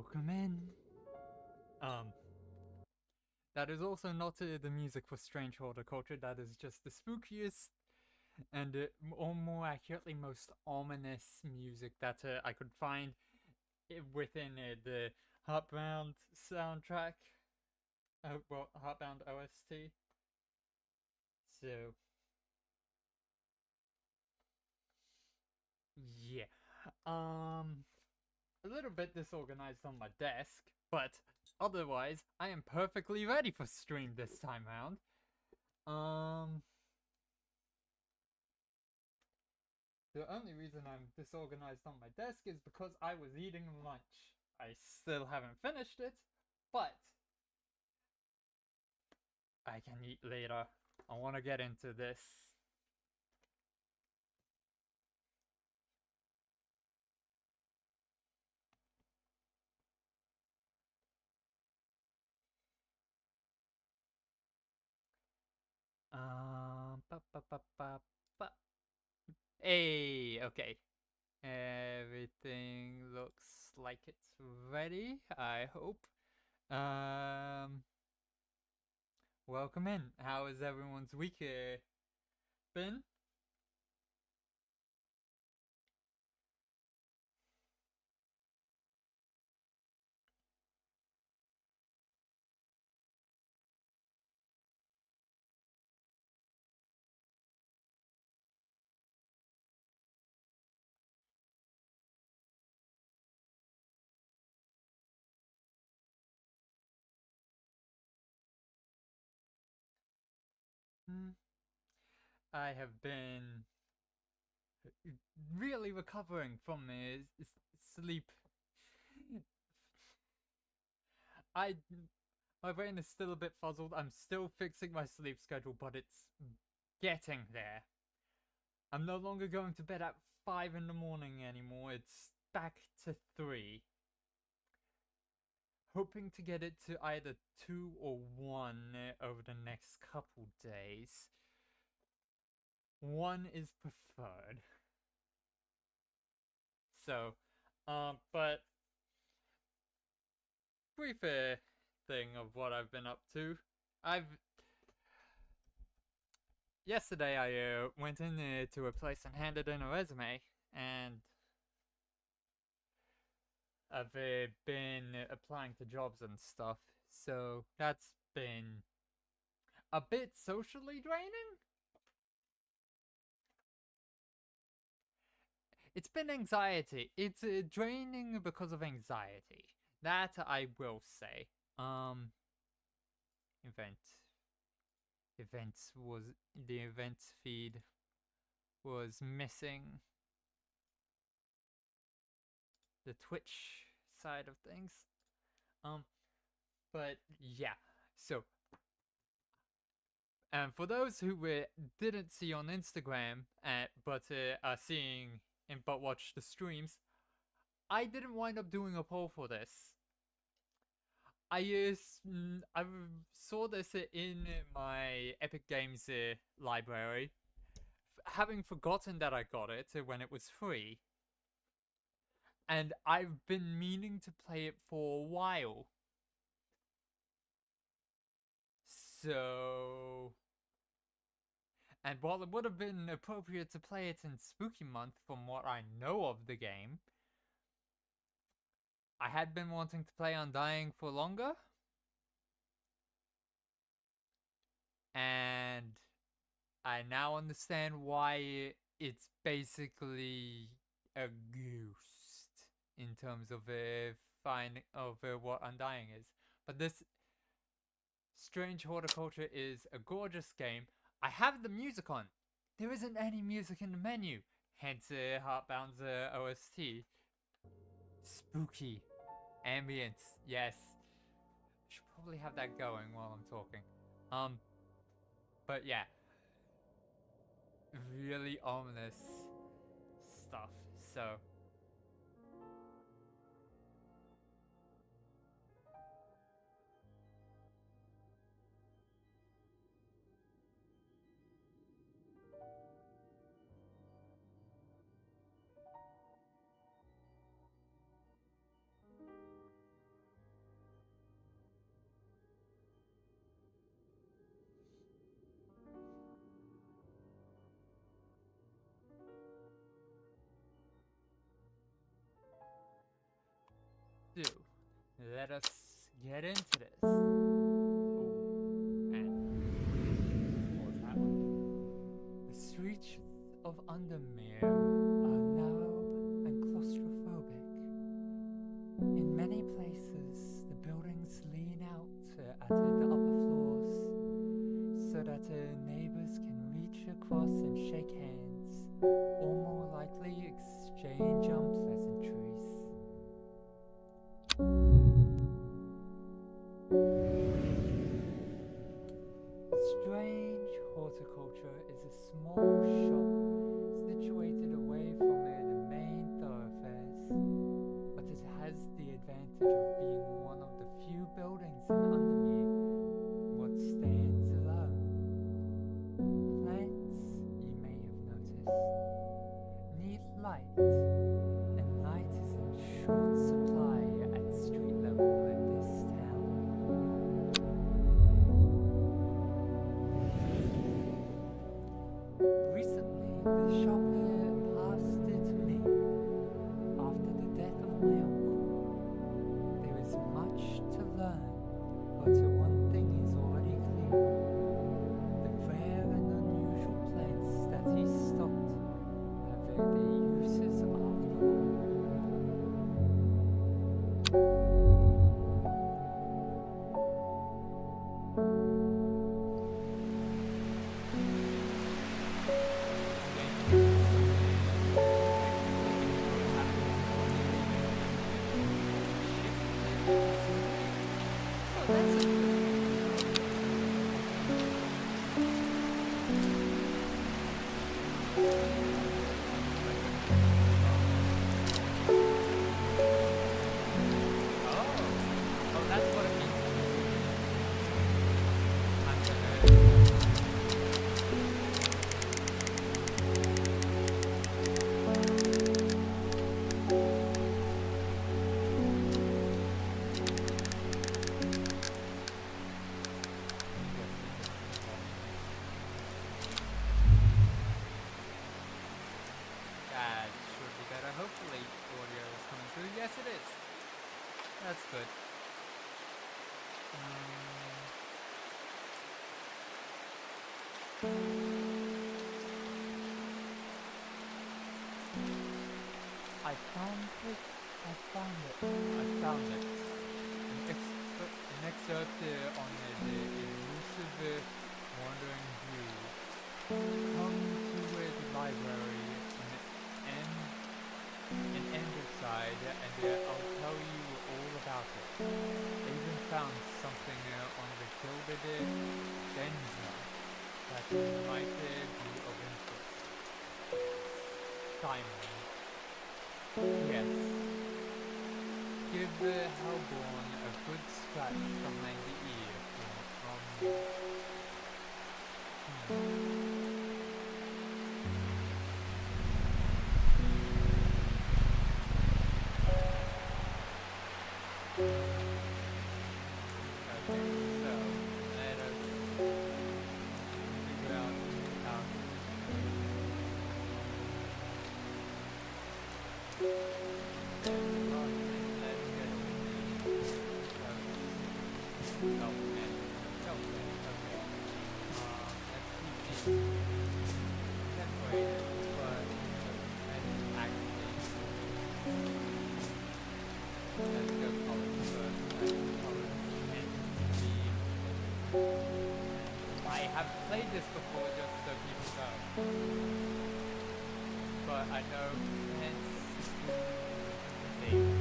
Welcome in. That is also not the music for Strange Horticulture. That is just the spookiest and, or more accurately, most ominous music that I could find within the Heartbound soundtrack. Well, Heartbound OST. So, yeah. A little bit disorganized on my desk, but otherwise, I am perfectly ready for stream this time round. The only reason I'm disorganized on my desk is because I was eating lunch. I still haven't finished it, but I can eat later. I want to get into this. Ba, ba, ba, ba, ba. Hey, okay. Everything looks like it's ready, I hope. Welcome in. How has everyone's week been? I have been really recovering from sleep. I my brain is still a bit fuzzled. I'm still fixing my sleep schedule, but it's getting there. I'm no longer going to bed at 5 in the morning anymore. It's back to 3. Hoping to get it to either 2 or 1 over the next couple days. 1 is preferred. So, but brief thing of what I've been up to. Yesterday I went in to a place and handed in a resume, and I've been applying to jobs and stuff. So that's been a bit socially draining. It's been anxiety. It's draining because of anxiety. That I will say. Event. Events was the events feed was missing the Twitch side of things. But yeah. So, for those who didn't see on Instagram, but are seeing and but watch the streams, I didn't wind up doing a poll for this. I saw this in my Epic Games library, having forgotten that I got it when it was free, and I've been meaning to play it for a while. So, and while it would have been appropriate to play it in Spooky Month from what I know of the game, I had been wanting to play Undying for longer, and I now understand why it's basically a ghost in terms of what Undying is. But this Strange Horticulture is a gorgeous game. I have the music on. There isn't any music in the menu. Hence Heartbound's OST. Spooky. Ambience. Yes. Should probably have that going while I'm talking. But yeah. Really ominous stuff. So. let us get into this. Ooh, and what was that one? The streets of Undermere are narrow and claustrophobic. In many places, the buildings lean out at the upper floors so that neighbors can reach across and shake hands, or more likely exchange unpleasantries. Strange Horticulture is a small shop situated away from the main thoroughfares, but it has the advantage of being one of the few buildings in Undermere what stands alone. Plants, you may have noticed, need light, and light is in short supply at street level in this town. Recently, the shop passed it to me. After the death of my uncle, there is much to learn, but one thing is already clear. The rare and unusual plants that he stocked have their uses after all. Hopefully audio is coming through. Yes, it is. That's good. I found it. An excerpt on the elusive wandering view. Come to the library in Enderside, and I'll tell you all about it. I even found something on the gilded Denza that might be of interest. Diamond. Yes. Give the Hellborn a good scratch behind the ear from me. I've played this before just so people know, but I know it's things.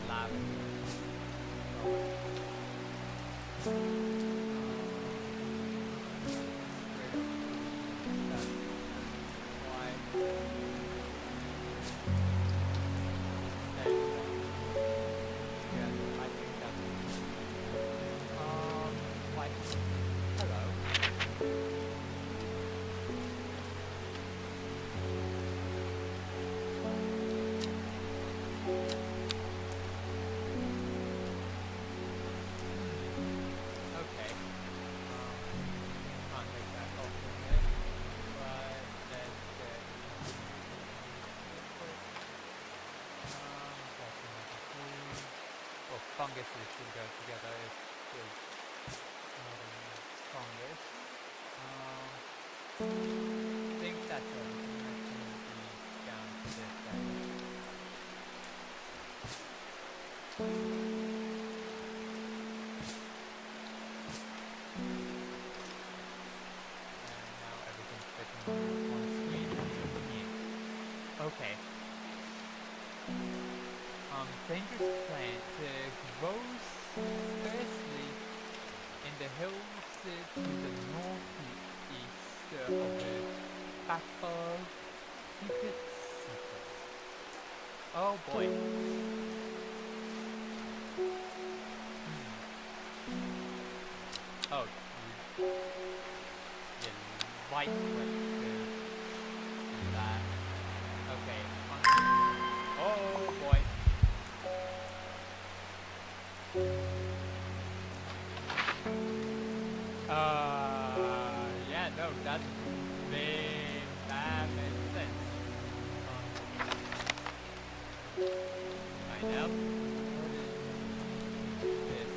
Lab. funguses should go together if there's more than one fungus. I think that's everything that can be down to this end. And now everything's fitting on screen. That's super neat. Okay. Dangerous plant grows firstly in the hills to the northeast of the Backball Secret Secret. Oh boy. Oh, you light click to do that. Okay. Oh boy. Yeah, no, that makes sense. Line up. This.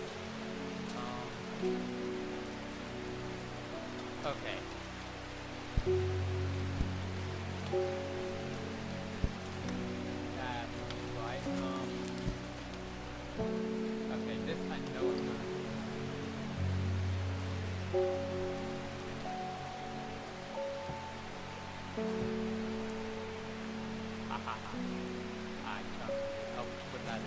Okay. That's right. Okay, this I know I'm gonna I can't help with that.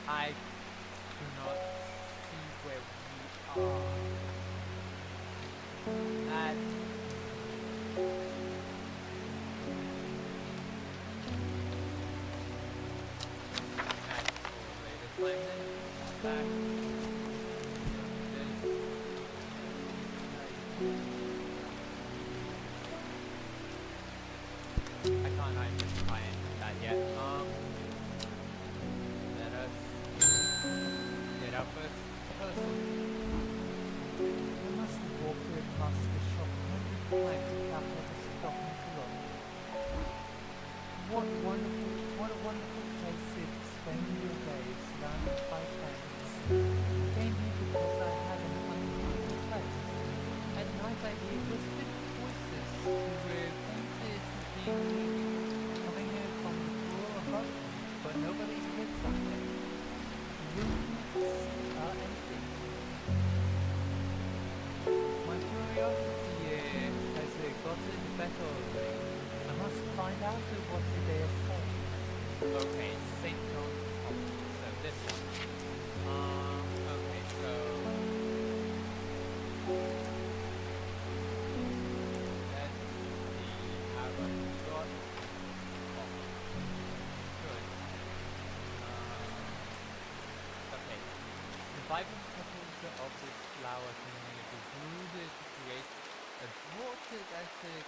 I do not see where we are. That's the latest landing. Back. I can't identify that yet. Let us get our first person. I must have walked right past the shop 100 times without ever stopping to look. What a wonderful place to spend your days surrounded by plants. I came here because I had an unusual place. At night I hear whispered voices who were fainted to being coming in from the floor above me, but nobody hears something. Rooms are empty. My curiosity has gotten the better of me. I must find out what they are saying. Okay, St. John's Hospital. So this one. Okay, so let's see how much we got. Oh, good. fiber petals of this flower can be glued to create a water that can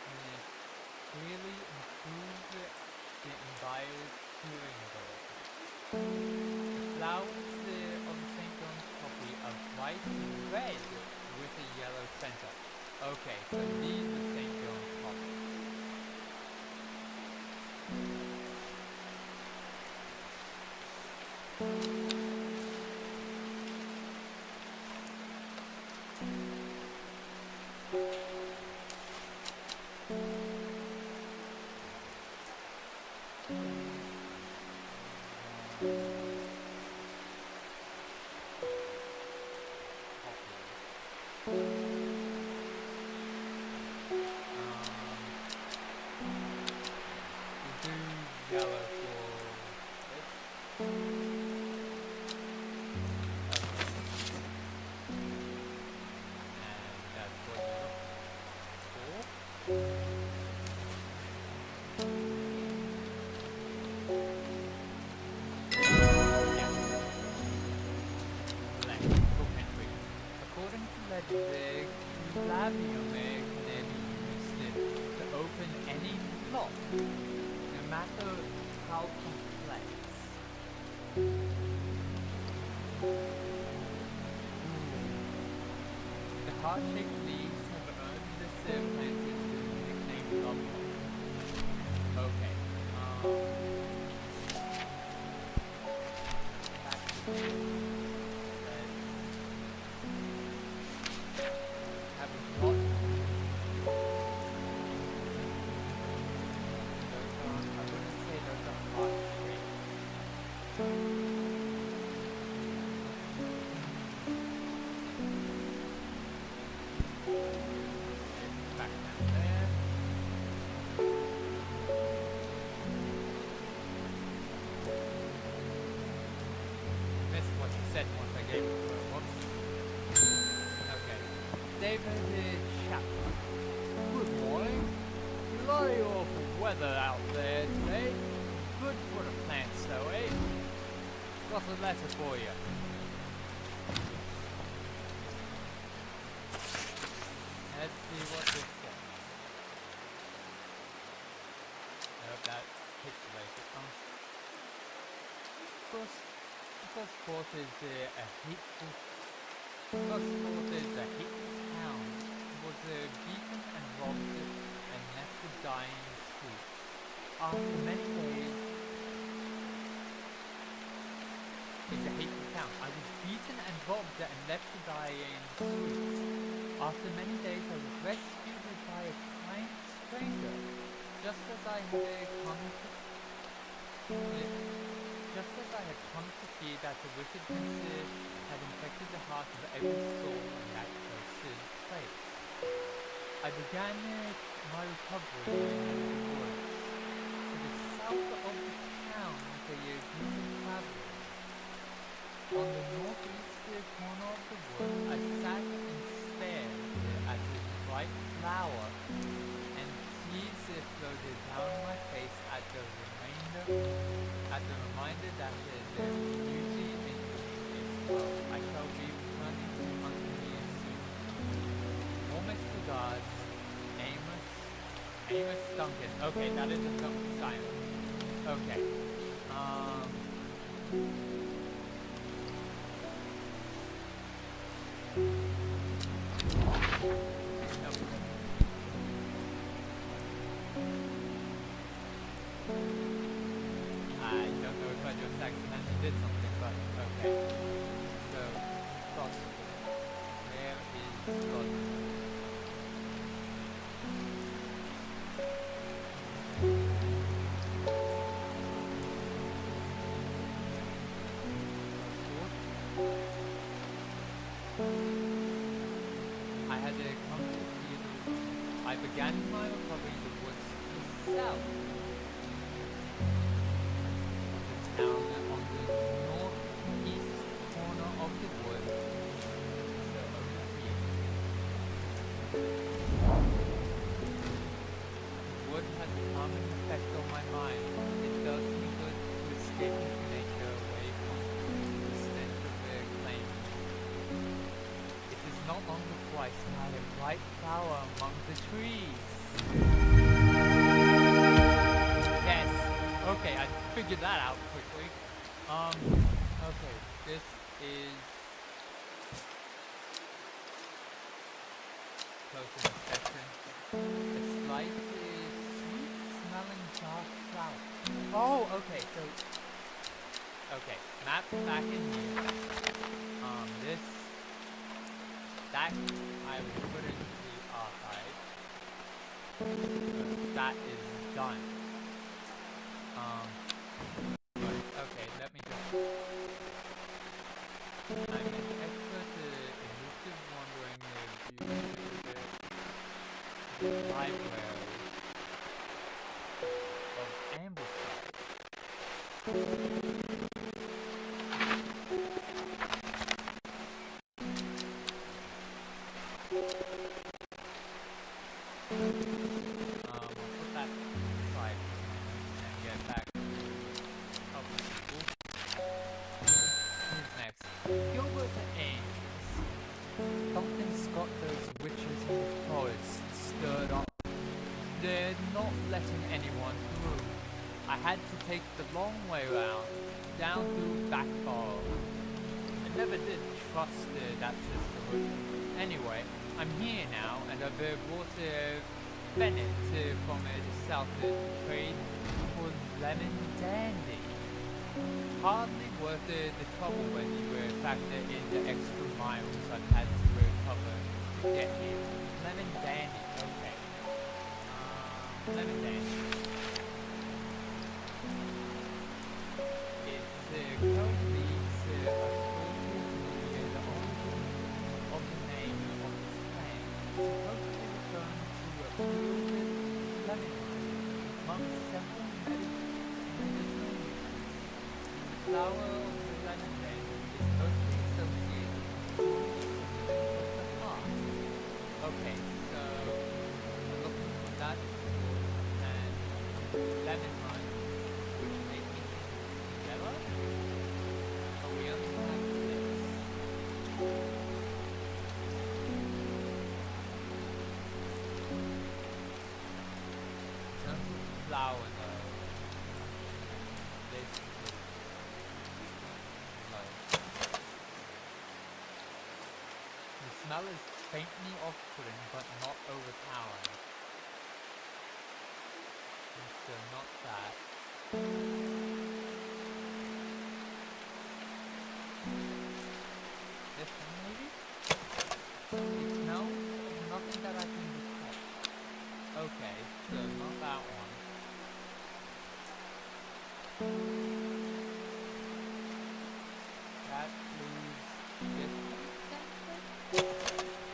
really improve the environment cooling ability. The flowers of the St. John's poppy are bright red with a yellow center. Okay, so these are St. John's poppies. The flavium can be used to open any lock, no matter how complex. The heart-shaped leaves have earned this plant the nickname Occult. Okay, back to have a lot. I wouldn't say those are heart shaped. Back down there. Missed what he said once I gave it to her. Whoops. Okay. David Chapman. Good morning. Bloody awful weather out there today. Good for the plants though, eh? Got a letter for you. Let's see what this says. Nope, that pixelated. The first thought is a hateful. First thought is a hateful town was beaten and robbed and left to die in the streets. After many days, it's a hateful town. I was beaten and robbed and left to die in the streets. After many days, I was rescued by a kind stranger, just as I had come to see that the wickedness had infected the heart of every soul in that cursed place. I began my recovery in the woods. To the south of the town was a group of travelers. On the northeast corner of the wood, I sat and stared at the bright flower, and tears floated down my face at the reminder that the beauty in is love. I shall be returning to Hungary soon. Almost to God, Amos Duncan. Okay, that is a Duncan silence. Okay. I don't know if I just accidentally did something, but okay. So, Scotland. Where is Scotland? I had come to see I began my recovery in the woods to the south. Down on the northeast corner of the wood, so over here. The wood has a calming effect on my mind. It does me good to escape into nature away from the stench of their claims. Not long before I spied a bright flower among the trees. Yes. Okay, I figured that out quickly. Okay, this is close inspection. The slightly sweet-smelling dark flower. Oh, okay, so okay, map back in here. That I will put into the archive. That is done. But okay, let me just. I'm an expert elusive wandering view the library of Ambleside. I'll put that aside and get back to other people. Who's next? Gilbert Ames. Something got those witches in the forest stirred up. They're not letting anyone through. I had to take the long way round, down through back hall. I never did trust that sisterhood. Anyway, I'm here now, and I've brought Bennett from the south to trade for lemon dandy. Hardly worth the trouble when you factor in the extra miles I've had to cover to get here. Lemon dandy, okay. Lemon dandy. It's currently the origin of the name of this plant. It's supposed to return to a fluid lemon among several medicinal uses. The flower of the lemon dandy is closely associated with the heart. Okay, so I'm looking for that and lemon lime, which make it yellow. Are we on the next? Some flower though. This the smell is faintly off-putting, but not overpowering. So not that. This one maybe? It smells nothing that I can detect. Okay, so not that one. That leaves this one.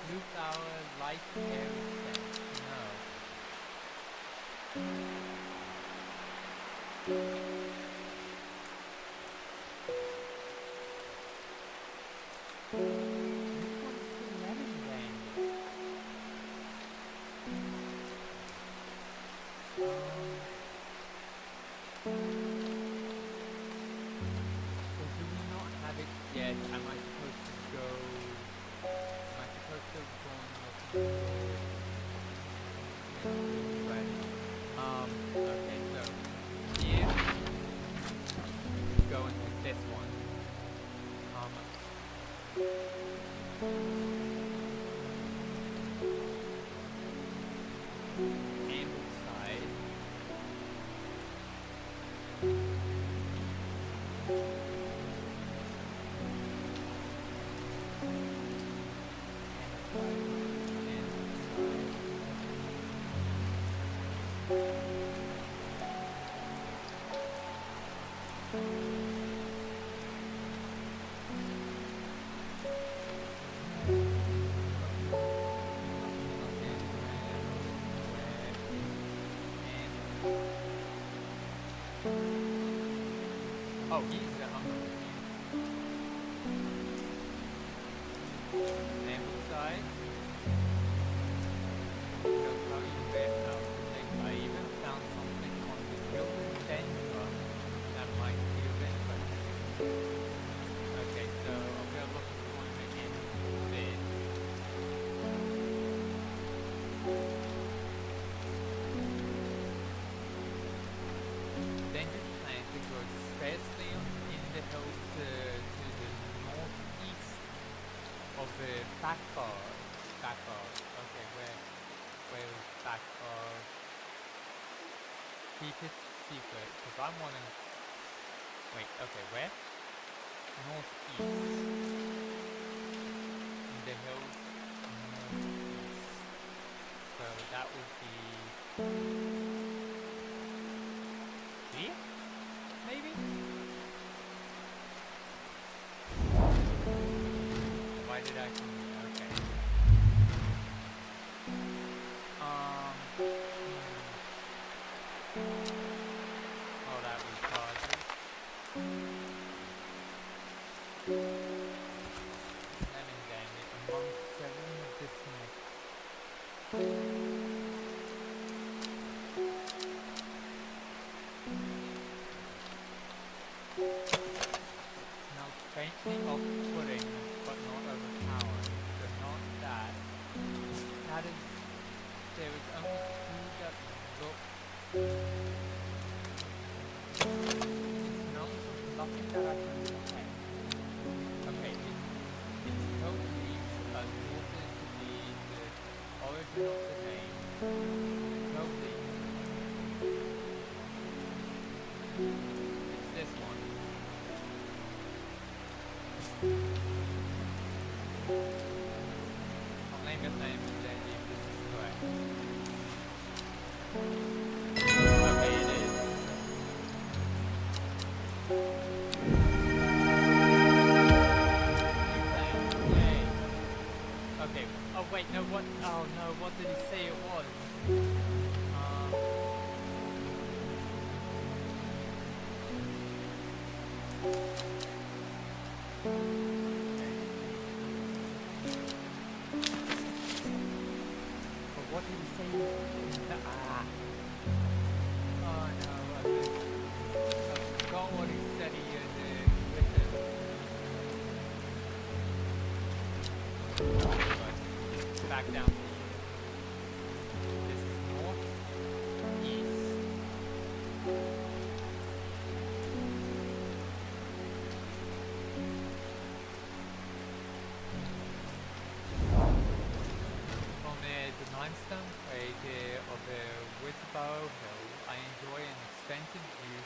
Blue flower, light airy scent. No. This one's the lemon dandy. So do we not have it yet? Am I supposed to go? Am I supposed to go on ready? Okay, so here going with this one. Ambleside. Oh, he's the hungry. Ambleside. They'll tell you where how to take. I even found something on the Gilbert Dendra that might be of interest. Okay, so I'll be looking for him in this. of the backbone. Okay, where is backbone? Keep it secret, because I'm wanting. Wait, okay, where? Northeast. In the hills, northeast. So that would be here? Maybe? Why did I come here? Okay. Oh, that recharges. Lemon damage among 7 additional. Now faintly off-putting, but not overpowering. So not that. That is. There is only 2 that look. It smells of nothing that I can detect. Okay, it's totally altered to be the origin of the name. Totally. It's this one. I'll name it name and then if this is correct. Okay, it is. Yay. Okay. Oh wait, no, what? Oh no, what did he say it was? But what did he say? Oh no, I forgot what he said he had written. But back down to here. This is north, east. On the limestone plate of the Whitbow Hill, I enjoy an expansive view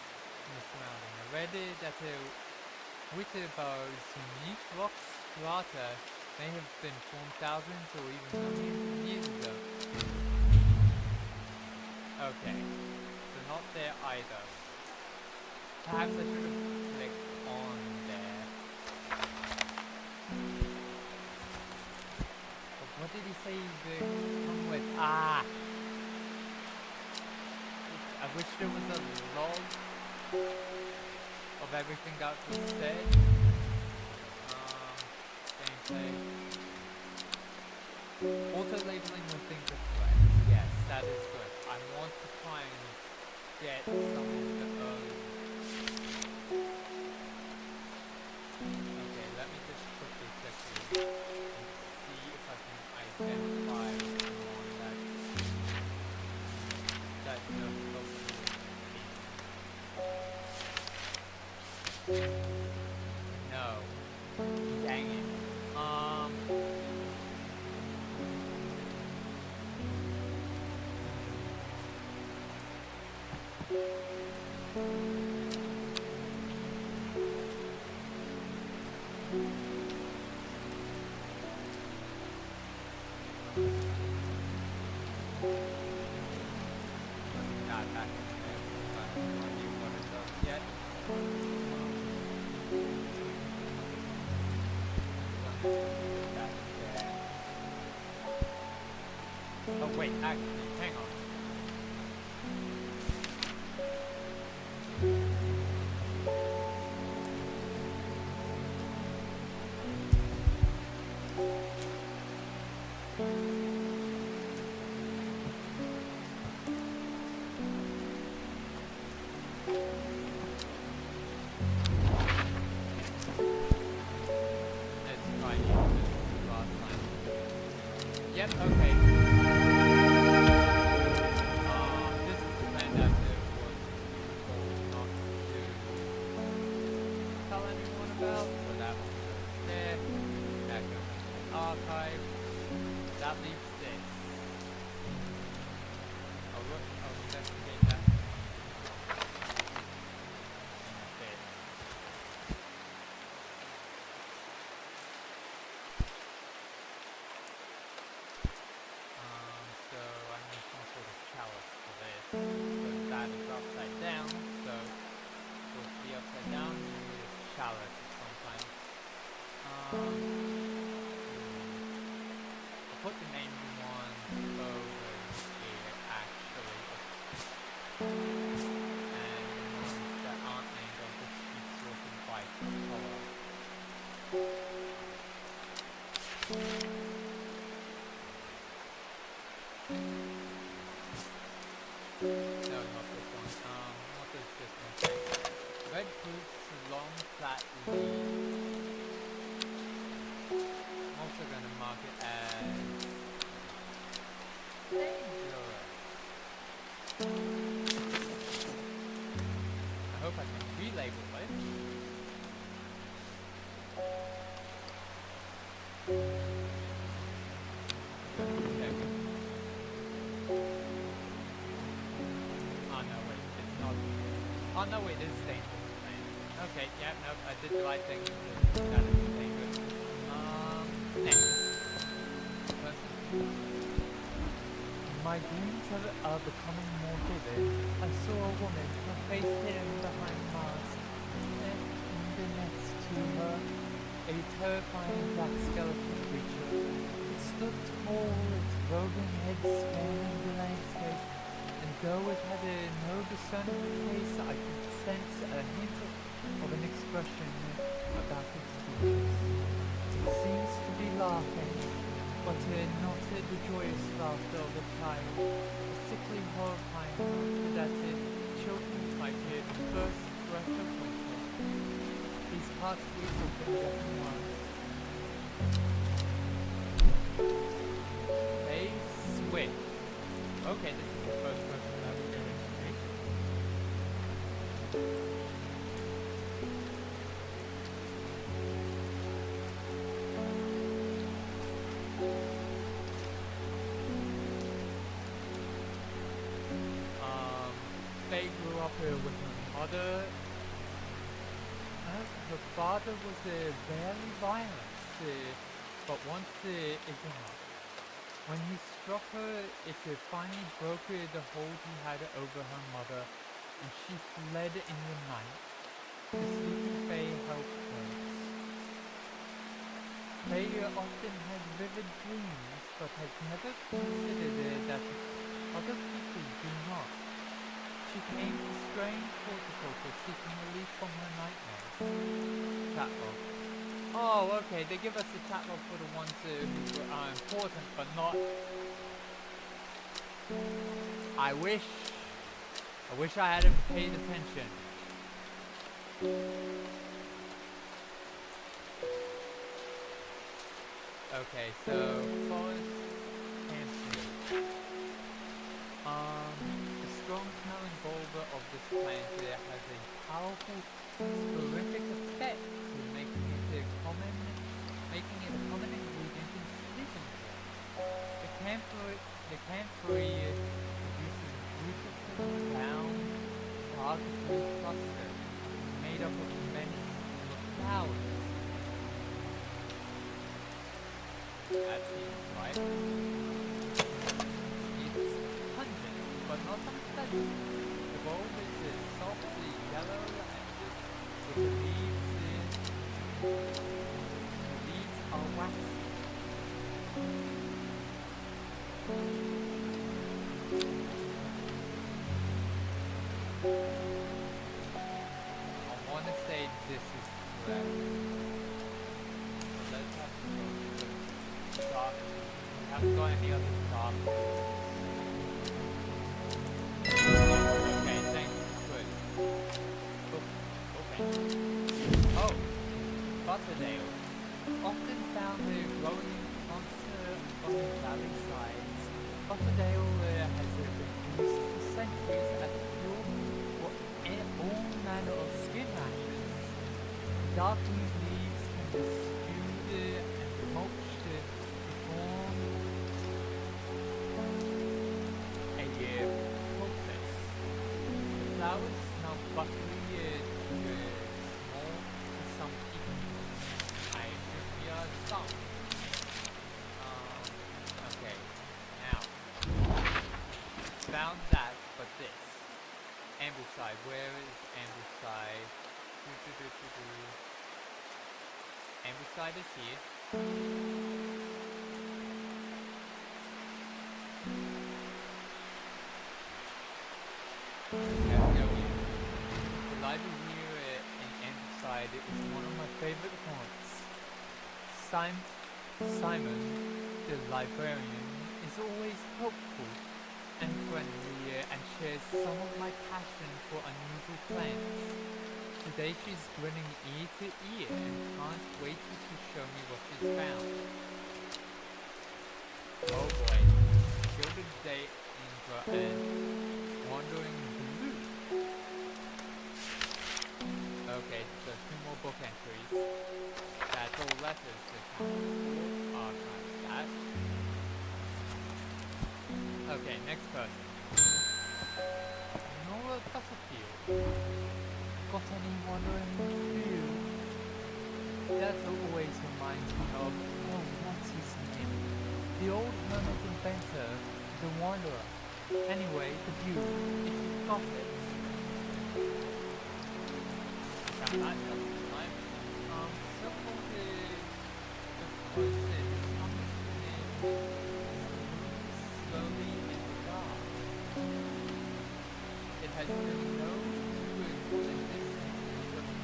from the surrounding. I read that the Whitbow's unique rock strata may have been formed thousands or even millions of years ago. Okay, so not there either. Perhaps I should have clicked on there. But what did he say they come with? I wish there was a log of everything that was said. Gameplay. Auto-labeling when things are correct. Yes, that is good. I want to try and get some of the Okay, let me just quickly check these and see if I can identify someone that just looks No. Dang it. Not back in there. I have no idea what it does yet. Oh wait, actually, hang on. Let's try and use this last time. Yep, okay. This is the plan that was told not to tell anyone about, so that one goes there, that goes. archive. That leaves this. I'll investigate that. In a bit. So I need some sort of chalice for this. So that is upside down. So we'll be upside down. We need a chalice at some time. I'll put the named one over here actually. And the ones that aren't named I'll just keep sorting by color. No, not this one. What does this one say? Red fruits, long, flat leaves. I'm also gonna mark it as dangerous. I hope I can relabel it. Check. Oh no, wait, it's not. Oh no, wait, it's dangerous. Okay, yeah, nope, I did the right thing. That is dangerous. Next. Person. My dreams are becoming more vivid. I saw a woman, her face hidden behind masks, and next to her, a terrifying black skeleton creature. It stood tall, its roving head scanning the landscape, and though it had no discernible face, I could sense a hint of an expression about its features. It seems to be laughing, but not the joyous laughter of a child, a sickly horrifying laughter that children might hear the first breath of winter. These heartbeats have been getting worse. They switch. Okay, this is the first person that we're going to meet. Faye grew up with her mother. Her father was very violent, but once is enough. When he struck her, it finally broke the hold he had over her mother, and she fled in the night. The sleeping Faye helped her. Faye often had vivid dreams, but has never considered that other people do not. She came to strange horticulture seeking relief from her nightmares. Chat log. Oh, okay, they give us a chat log for the ones who are important, but not... I wish I had paid attention. Okay, so forest cancer. The strong smelling bulb of this plant has a powerful sporific effect, making it a common ingredient in sleeping pills. The camphor produces beautiful round dark blue cluster made up of many flowers. That seems right. It's pungent, but not unpleasant. The bulb is softly yellow and with the leaves are waxy. I want to say this is correct. Let's have to go to the dark. We haven't got any other dark. Okay, thanks. Good. Okay. Oh, Butterdale. Often found growing in concert on the valley sides. Butterdale has been used for centuries as a cure for all manner of skin rashes. Dark green leaves can be stewed and mulched flowers smell buttery small to some people. I should be some. Okay, now found that, but this ambleside. Where is ambleside? Ambleside is here. The library here in Ambleside is one of my favorite haunts. Simon, the librarian, is always helpful and friendly and shares some of my passion for unusual plants. Today she's grinning ear to ear and can't wait to show me what she's found. Oh boy. Gilded Danger and Wandering Blue. Okay, so 2 more book entries. That's all letters that are kind of that. Okay, next person. Nora Butterfield. Got any wandering blue? That always reminds me of, what's his name? The old hermit inventor, the Wanderer. Anyway, the view, if you've got it. That doesn't time. Circle the process comes slowly in the dark. It has been known to influence this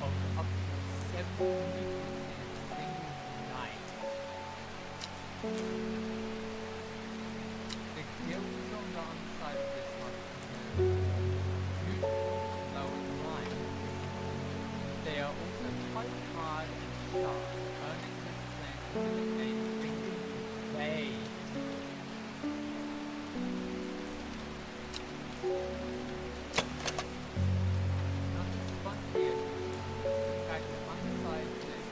of up to 7 meters in a single night. The gills on the underside of this one beautiful, flowing line. They are also quite hard and sharp, earning this plant the nickname Fingers Bay. Nothing spongy at all. In fact, the underside of this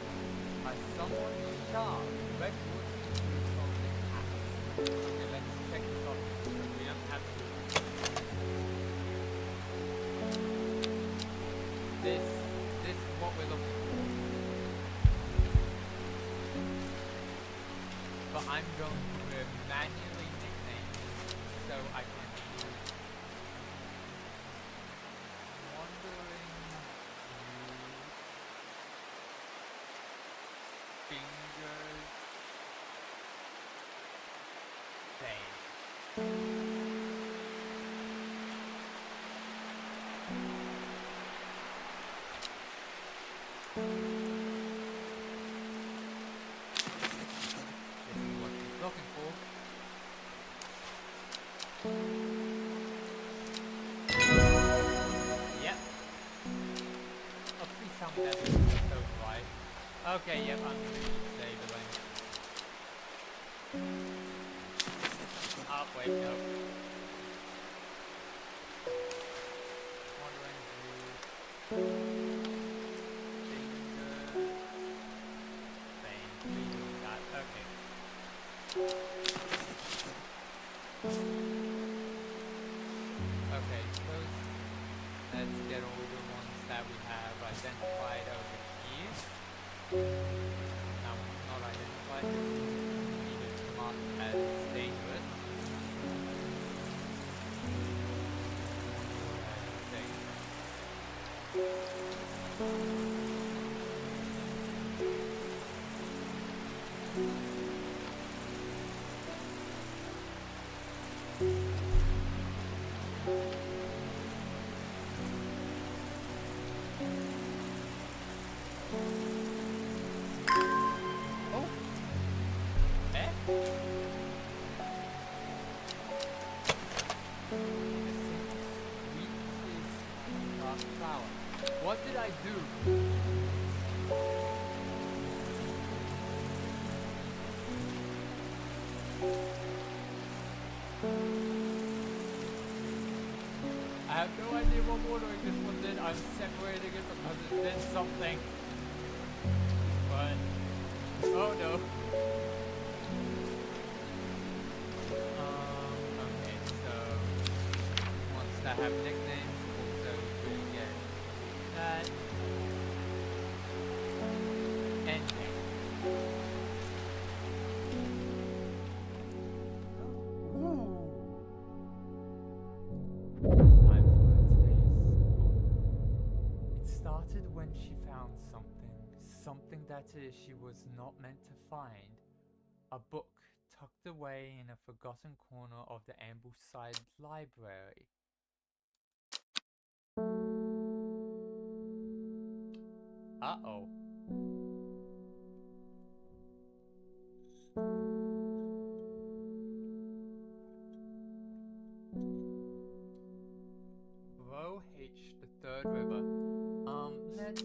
are somewhat sharp, red wood fruits on the cap. Okay, let's check this off because we don't have to. This is what we're looking for. But I'm going to manually nickname this so I can Wandering Fingers Bay. Looking for. Yep. Oh, please tell me that this is so right. Okay, yep, I'm gonna save the link. Oh, wait, no. Wandering Blue. Fingers. That. Okay. Okay, so let's get all the ones that we have identified over here. Now, not identified, needed to mark as dangerous. What did I do? I have no idea what watering this one did. I'm separating it because it did something. But oh no. Okay, so ones that have nicknames also do Time for today's. It started when she found something that she was not meant to find. A book tucked away in a forgotten corner of the Ambleside Library. Uh-oh. Row H, the third river. Let's...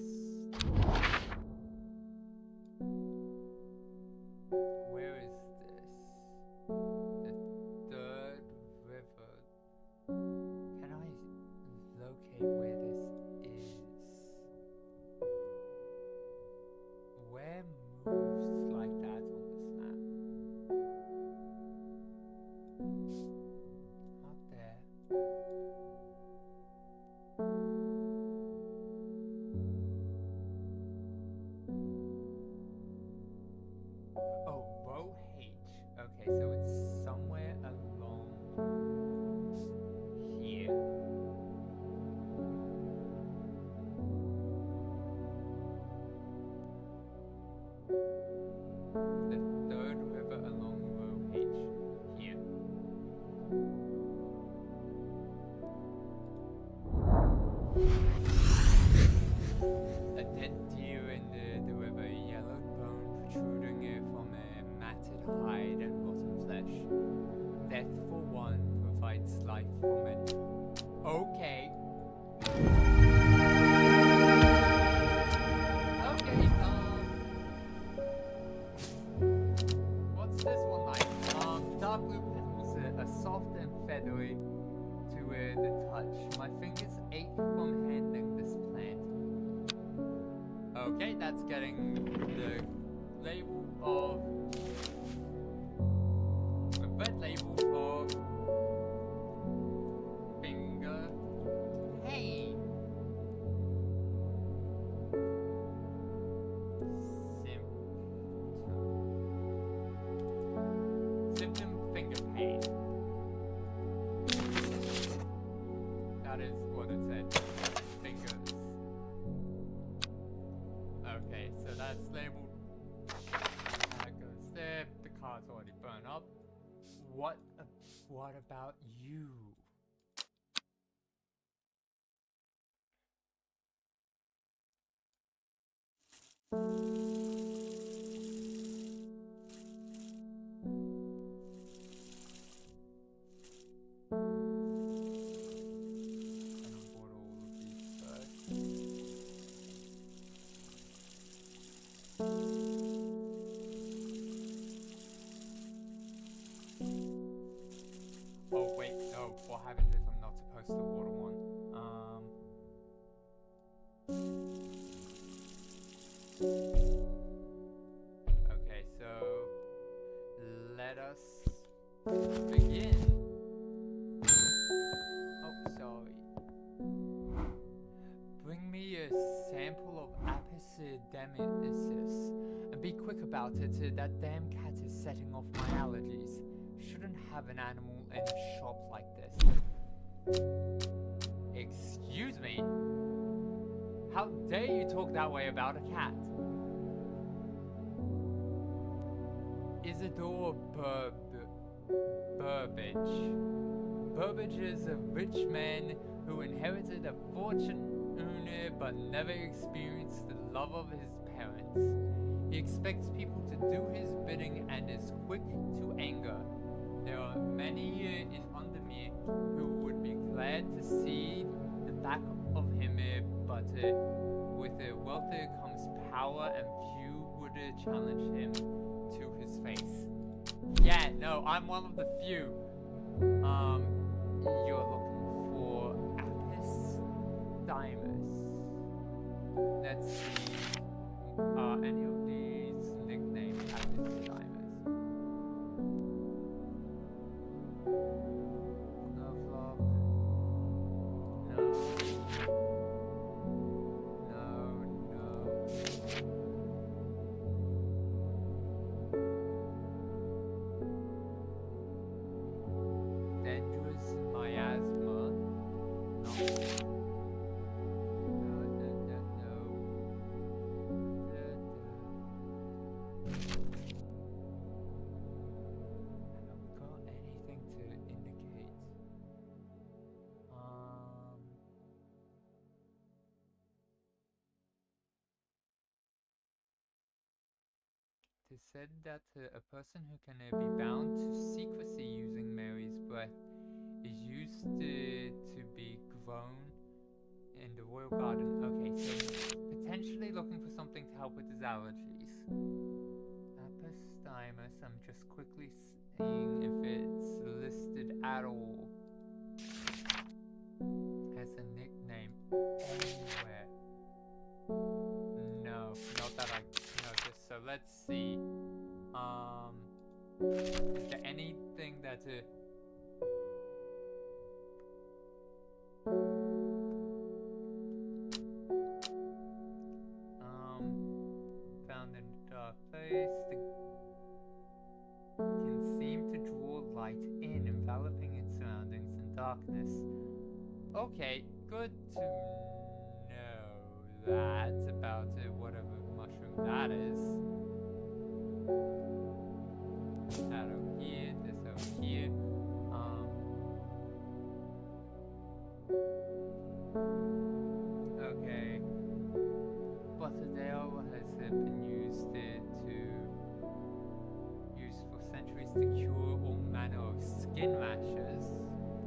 Where is this? The third river. Can I locate where this is? Where moves like that on this map? Not there. Oh, row H. Okay, so it's somewhere along here. The third river along row H. Here. A dead deer in the river, yellowed bone protruding from a matted hide and rotten flesh. Death for one provides life for many. Okay. Okay, what's this one like? Dark blue petals, a soft and feathery to the touch. My fingers ache from handling this plant. Okay, that's getting the label of... a red label of... finger pain. Symptom finger pain. That is what it said. Fingers. Okay, so that's labeled. That goes there. The card's already burned up. What about you? Oh wait, no. What happens if I'm not supposed to water one? Okay, so let us begin. Oh, sorry. Bring me a sample of Apis demonicis, and be quick about it. That damn cat is setting off my allergies. Shouldn't have an animal in a shop like this. Excuse me? How dare you talk that way about a cat? Isidore Burbage. Burbage is a rich man who inherited a fortune but never experienced the love of his parents. He expects people to do his bidding and is quick to anger. There are many in Undermere who would be glad to see the back of him, but with wealth comes power, and few would challenge him to his face. Yeah, no, I'm one of the few. You're looking for Apis Dimus. Let's see. Any of these nicknamed Apis Dimus? Nerflock. No. No. is said that a person who can be bound to secrecy using Mary's breath is used to be grown in the royal garden. Okay, so potentially looking for something to help with his allergies. Apostymus, I'm just quickly seeing if it's listed at all as a nickname anywhere. No, not that I noticed. So let's see. Is there anything that found in a dark place can seem to draw light in, enveloping its surroundings in darkness. Okay, good to know that about whatever mushroom that is. That over here, this over here. Okay. Butterdale has been used for centuries to cure all manner of skin rashes.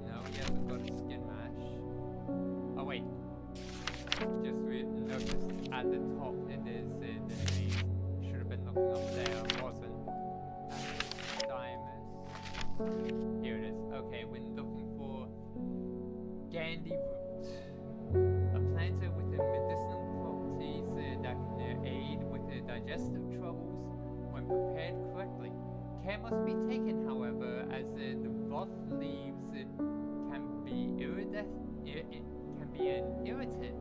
No, he hasn't got a skin rash. Oh wait, just noticed at the top it is the name. Should have been looking up there, wasn't. Dimus. Here it is. Okay, we're looking for Gandhi root, a plant with the medicinal properties that can aid with digestive troubles when prepared correctly. Care must be taken, however, as the rough leaves can be an irritant.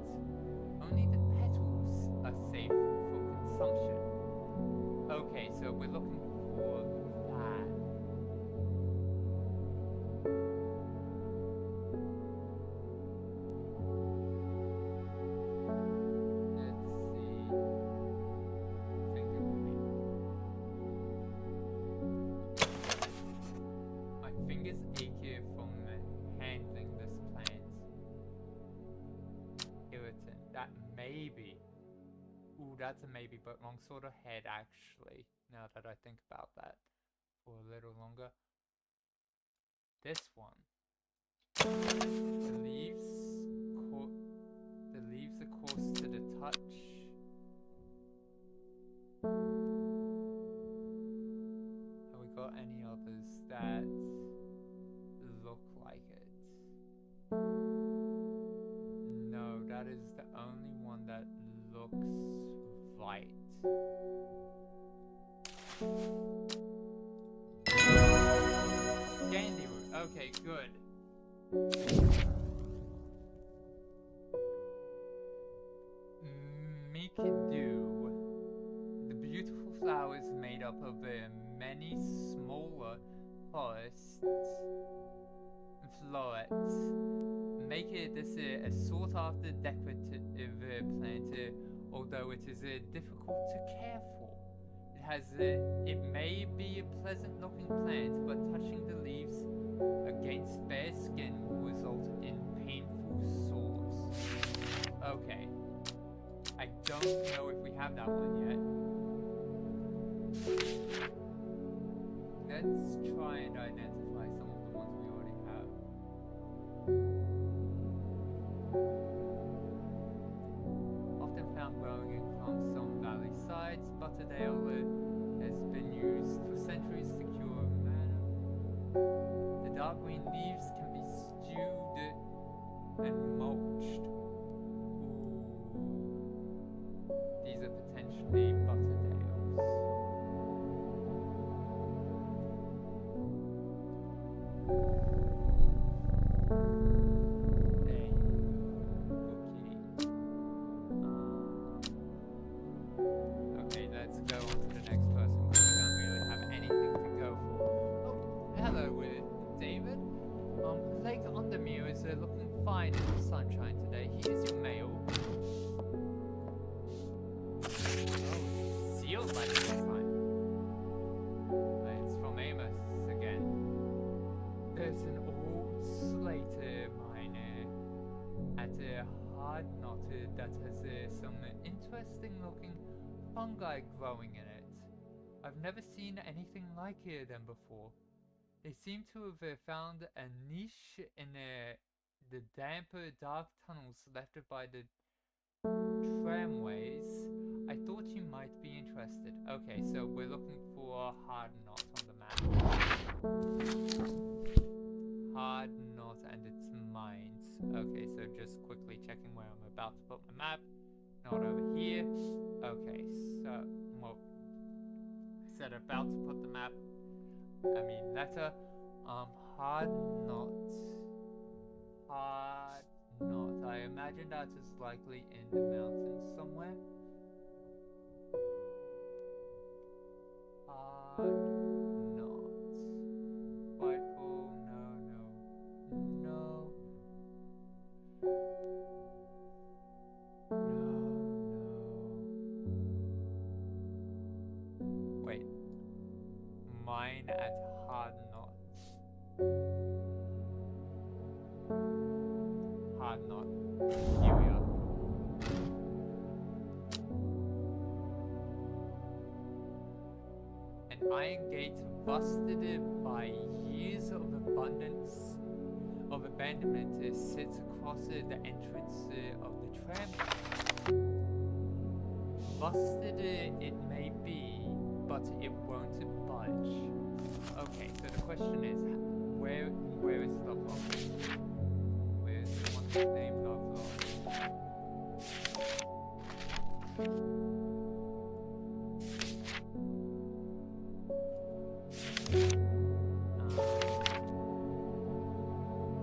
Only the petals are safe for consumption. Okay, so we're looking for that. Maybe. Ooh, that's a maybe, but wrong sort of head, actually. Now that I think about that for a little longer. This one. The leaves are coarse to the touch. Have we got any others that look like it? No, that is the only one that looks right. Gandhi root. Okay, good. Mikadu. The beautiful flowers made up of many smaller florets make it this a sought-after decorative plant, although it is difficult to care for. It may be a pleasant-looking plant, but touching the leaves against bare skin will result in painful sores. Okay, I don't know if we have that one yet. Let's try and identify some of the ones we already have. Often found growing in clumps on valley sides, Butterdale has been used for centuries to cure manna. The dark green leaves can be stewed and mulched. Ooh. These are potentially Butterdales. Okay, let's go on to the next person. We don't really have anything to go for. Oh, hello, David. Lake Undermere is looking fine in the sunshine today. Here's your mail. Oh, sealed by this time. It's from Amos again. There's an old Slater miner at a hard knot that has some interesting looking fungi growing in it. I I've never seen anything like them before. They seem to have found a niche in the damper, dark tunnels left by the tramways. I thought you might be interested. Okay, so we're looking for hard knot on the map. Hard knot and its mines. Okay, so just quickly checking where I'm about to put my map. Not over here. Okay, so, well, I said about to put the map. I mean letter. Hard knot. Hard knot. I imagine that is likely in the mountains somewhere. Hard knot. Frightful. No. Wait. Mine at hard knot. Hard knot. Here we are. An iron gate busted by years of abandonment sits across the entrance of the tram. Busted it may be, but it won't budge. Okay, so the question is, where is Lovelock? Where is the one named Lovelock?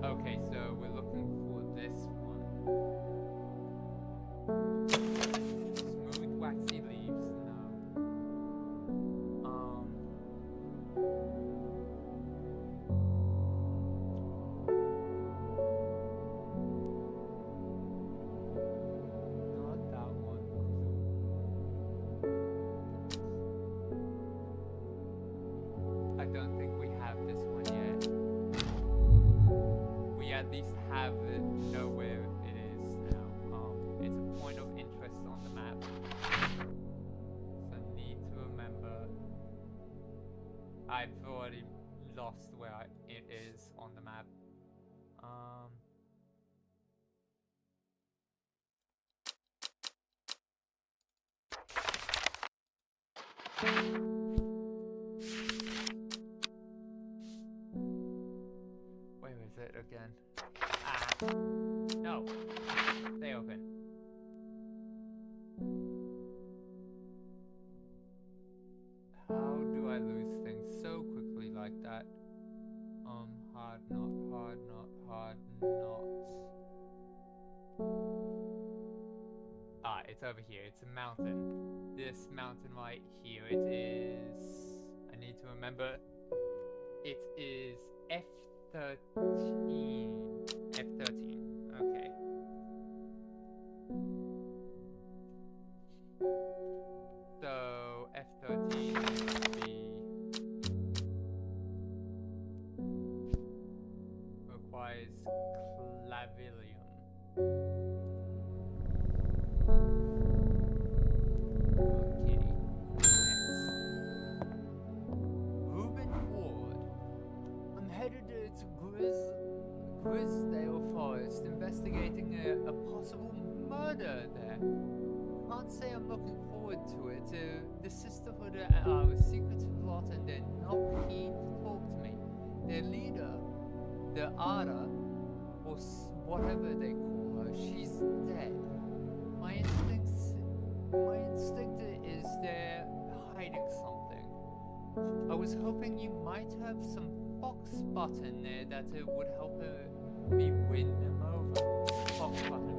Okay, so we're looking for this one. Smooth waxy leaves, no. Not that one. I don't think we have this one yet. We at least have know where it is now. It's a point of interest on the map. So need to remember. I've already lost where it is on the map. Where is it again? Ah, no. Stay open. How do I lose things so quickly like that? Hard knot. Ah, it's over here. It's a mountain. This mountain right here. It is... I need to remember. It is F13. F13. Okay. So F13 would be... requires clavilium. Okay. Next. Reuben Ward. I'm headed to Grisdale Forest investigating a possible murder there. Can't say I'm looking forward to it. The Sisterhood are a secretive lot and they're not keen to talk to me. Their leader, the Ada, or whatever they call her, she's dead. My instinct is they're hiding something. I was hoping you might have some fox button there that would help me win them over. Fox button.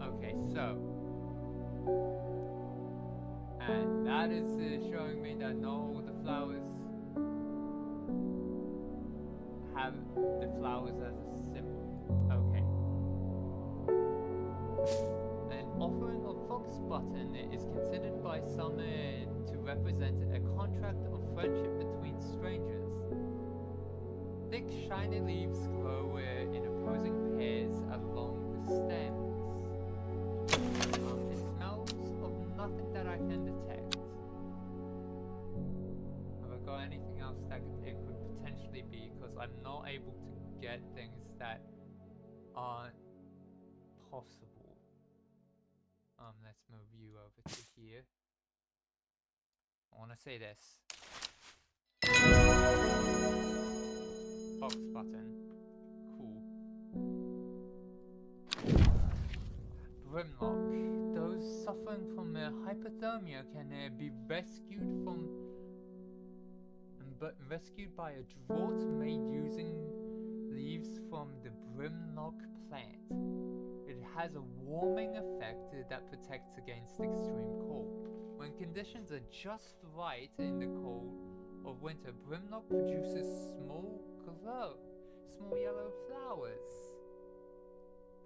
Okay, so. And that is showing me that not all the flowers have the flowers as a symbol. Okay. An offering of fox button is considered by some to represent a contract of friendship between strangers. Thick, shiny leaves grow in opposing pairs along the stems. It smells of nothing that I can detect. anything else that it could potentially be, because I'm not able to get things that aren't possible. Let's move you over to here. I want to say this. Box button. Cool. Grimlock. Those suffering from hypothermia can be rescued by a draught made using leaves from the Brimlock plant. It has a warming effect that protects against extreme cold. When conditions are just right in the cold of winter, Brimlock produces small yellow flowers.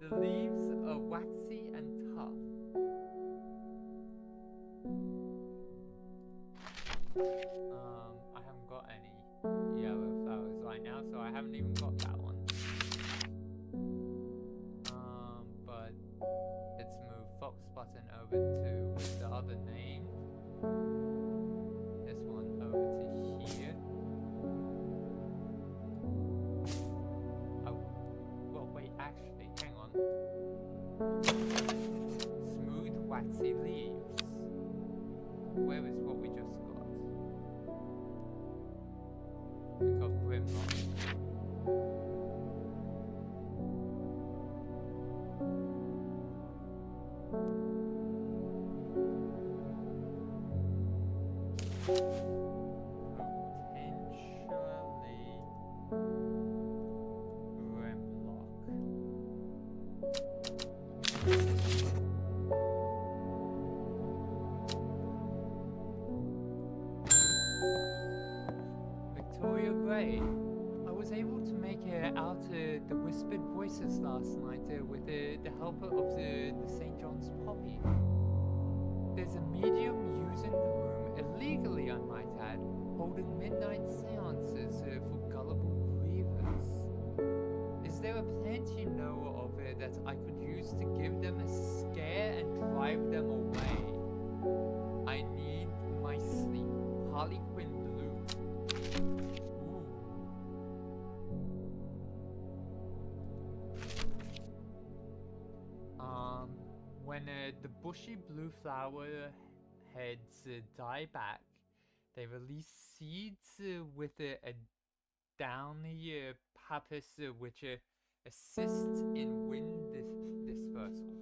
The leaves are waxy and tough. I haven't got any yellow flowers right now, so I haven't even got that one. But let's move Fox button over to the other name. This one over to here. Oh, well, wait, actually, hang on. Smooth, waxy leaves. Where is what we just got? We got Grimlock. The whispered voices last night with the help of the St. John's Poppy. There's a medium using the room illegally, I might add, holding midnight seances for gullible grievers. Is there a plant you know of that I could use to give them a scare and drive them away? I need my sleep. Harlequin Blue. When the bushy blue flower heads die back, they release seeds with a downy pappus which assists in wind dispersal.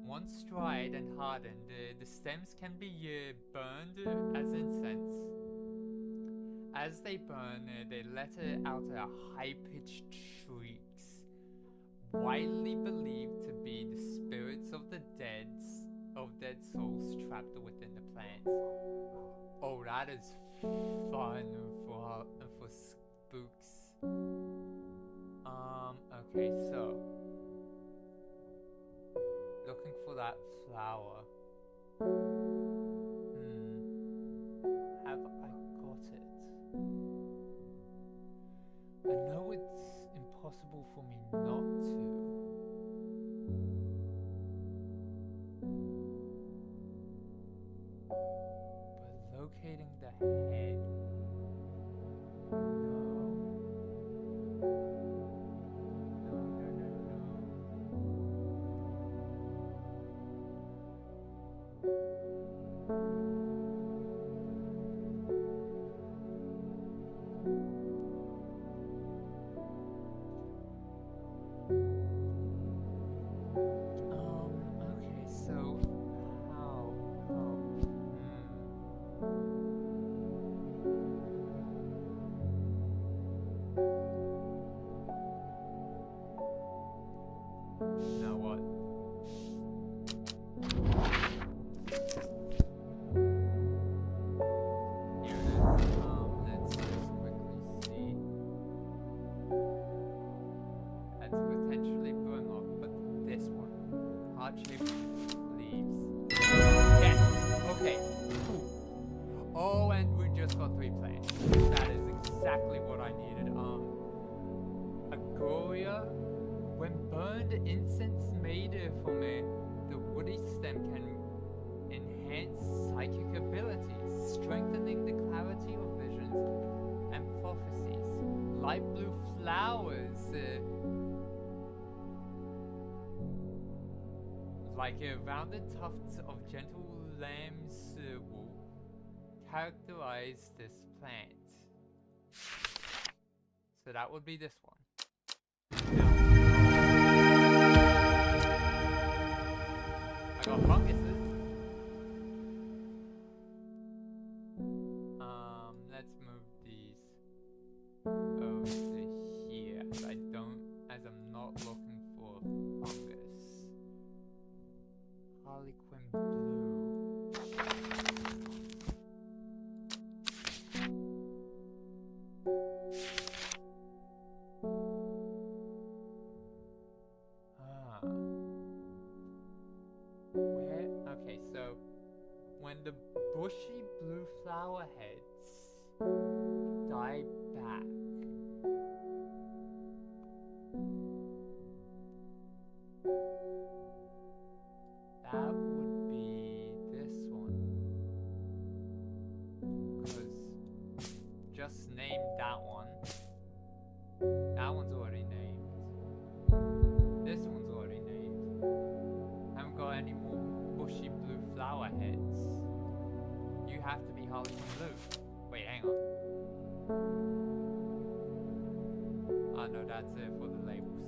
Once dried and hardened, the stems can be burned as incense. As they burn, they let out high-pitched shrieks, widely believed to be the spirits of dead souls trapped within the plant. Oh, that is fun for spooks. Okay, so looking for that flower. Have I got it? I know it's impossible for me not to. But locating the head. No. Okay, so how? You know what? Here it is. Let's just quickly see. That's potentially Burnlock, but this one. Heart-shaped leaves. Yes! Okay. Cool. Oh, and we just got 3 plants. That is exactly what I needed. Agoria. When burned, incense made from the woody stem can enhance psychic abilities, strengthening the clarity of visions light blue flowers. Like rounded tufts of gentle lamb's wool characterize this plant. So that would be this one. I got funguses. Let's move these over here. As I'm not looking for fungus. Harlequin blue. Okay, so when the bushy blue flower heads die back, that would be this one. Because just name that one. That one's already named. This one's already named. Haven't got any more bushy blue flower heads. You have to be Harlequin blue. Wait, hang on. Oh no, that's it for the labels.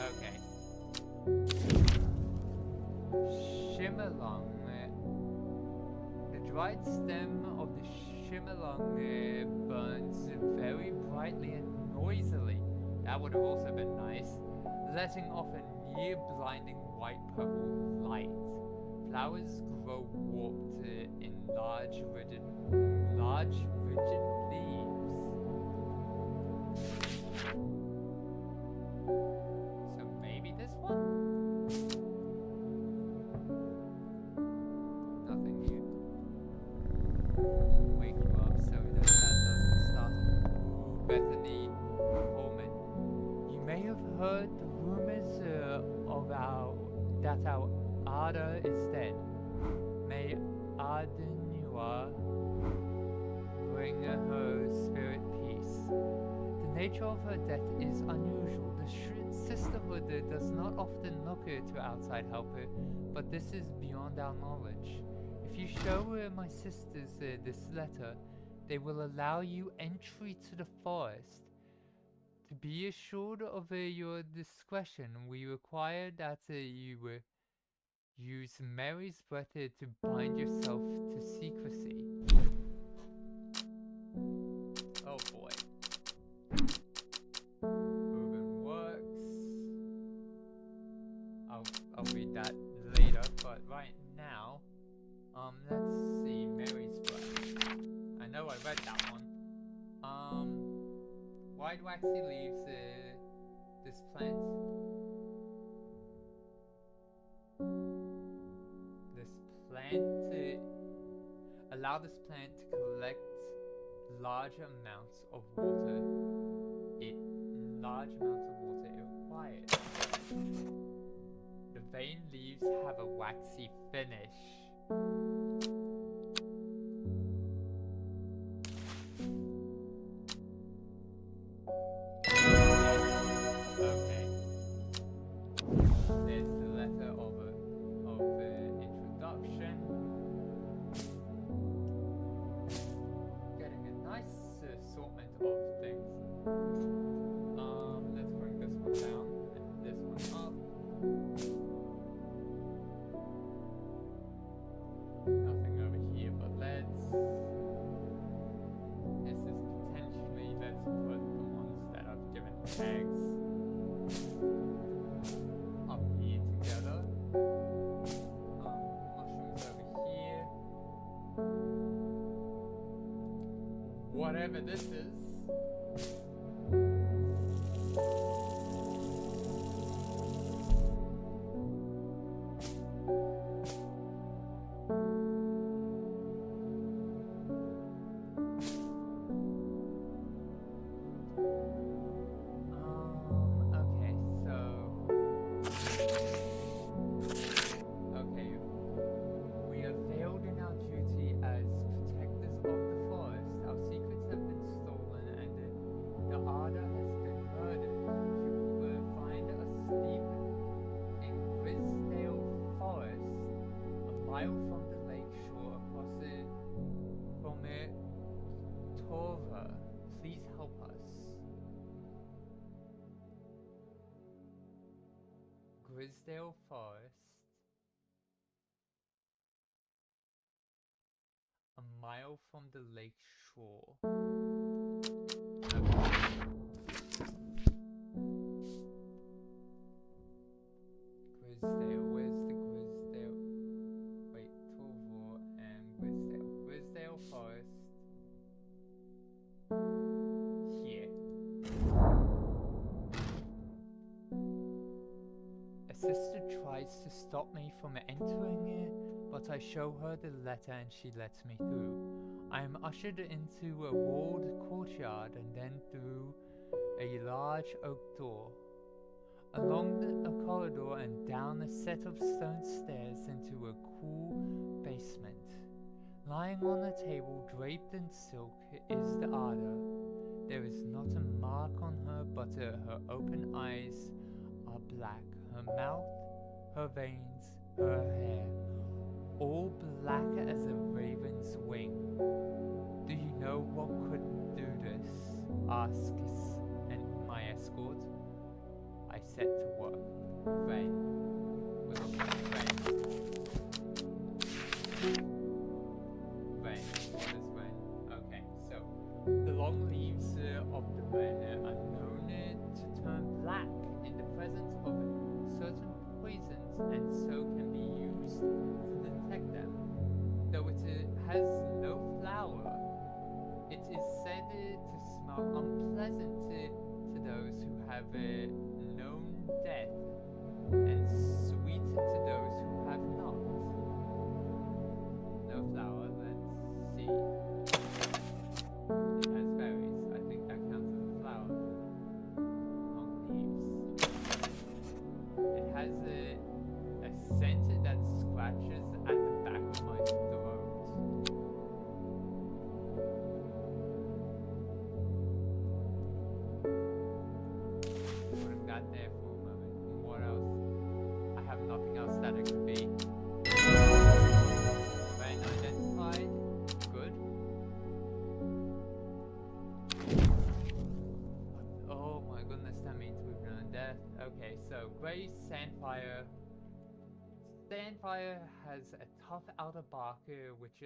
Okay. Shimmerlong. The dried stem of the shimmerlong burns very brightly and noisily. That would have also been nice. Letting off a near-blinding white-purple light. Flowers grow warped in large, rigid leaves. So maybe this one? Nothing new. Wake you up so that doesn't start. Bethany Coleman. You may have heard the rumors that our Ada is dead. May Adenua bring her spirit peace. The nature of her death is unusual. The sisterhood does not often look to outside help, but this is beyond our knowledge. If you show my sisters this letter, they will allow you entry to the forest. To be assured of your discretion, we require that you use Mary's breath to bind yourself to secrecy. Oh boy. Moving works. I'll read that later, but right now, let's see, Mary's breath. I know I read that one. Wide waxy leaves, this plant. Allow this plant to collect large amounts of water. Large amounts of water it requires. The veined leaves have a waxy finish. Okay. There's the letter of introduction. Getting a nice assortment of things. Let's bring this one down and this one up. Nothing over here, but let's put the ones that I've given tags up here together. Mushrooms over here. Whatever this is. Grisdale Forest. A mile from the lake shore. Grisdale, where's the Grisdale? Wait, Torvor and Grisdale. Grisdale Forest. Here. A sister tries to stop me from entering it, but I show her the letter and she lets me through. I am ushered into a walled courtyard and then through a large oak door. Along a corridor and down a set of stone stairs into a cool basement. Lying on a table draped in silk is the Ada. There is not a mark on her, but her open eyes are black. Her mouth, her veins, her hair, all black as a raven's wing. Do you know what could do this? Asks my escort. I set to work. Rain. We're looking at rain. Rain. What is rain? Okay, so the long leaves of the rain are known to turn black in the presence of certain poisons and so can be used to detect them. Though it has no flower, it is said to smell unpleasant to those who have known death and sweet to those who have not. No flower, let's see. It has berries. I think that counts as a flower. Long leaves. It has a scent that scratches at the back of my throat. Putting that there for a moment. What else? I have nothing else that it could be. Rain identified. Good. Oh my goodness, that means we've done death. Okay, so grey sandfire. Sandfire has a tough outer bark which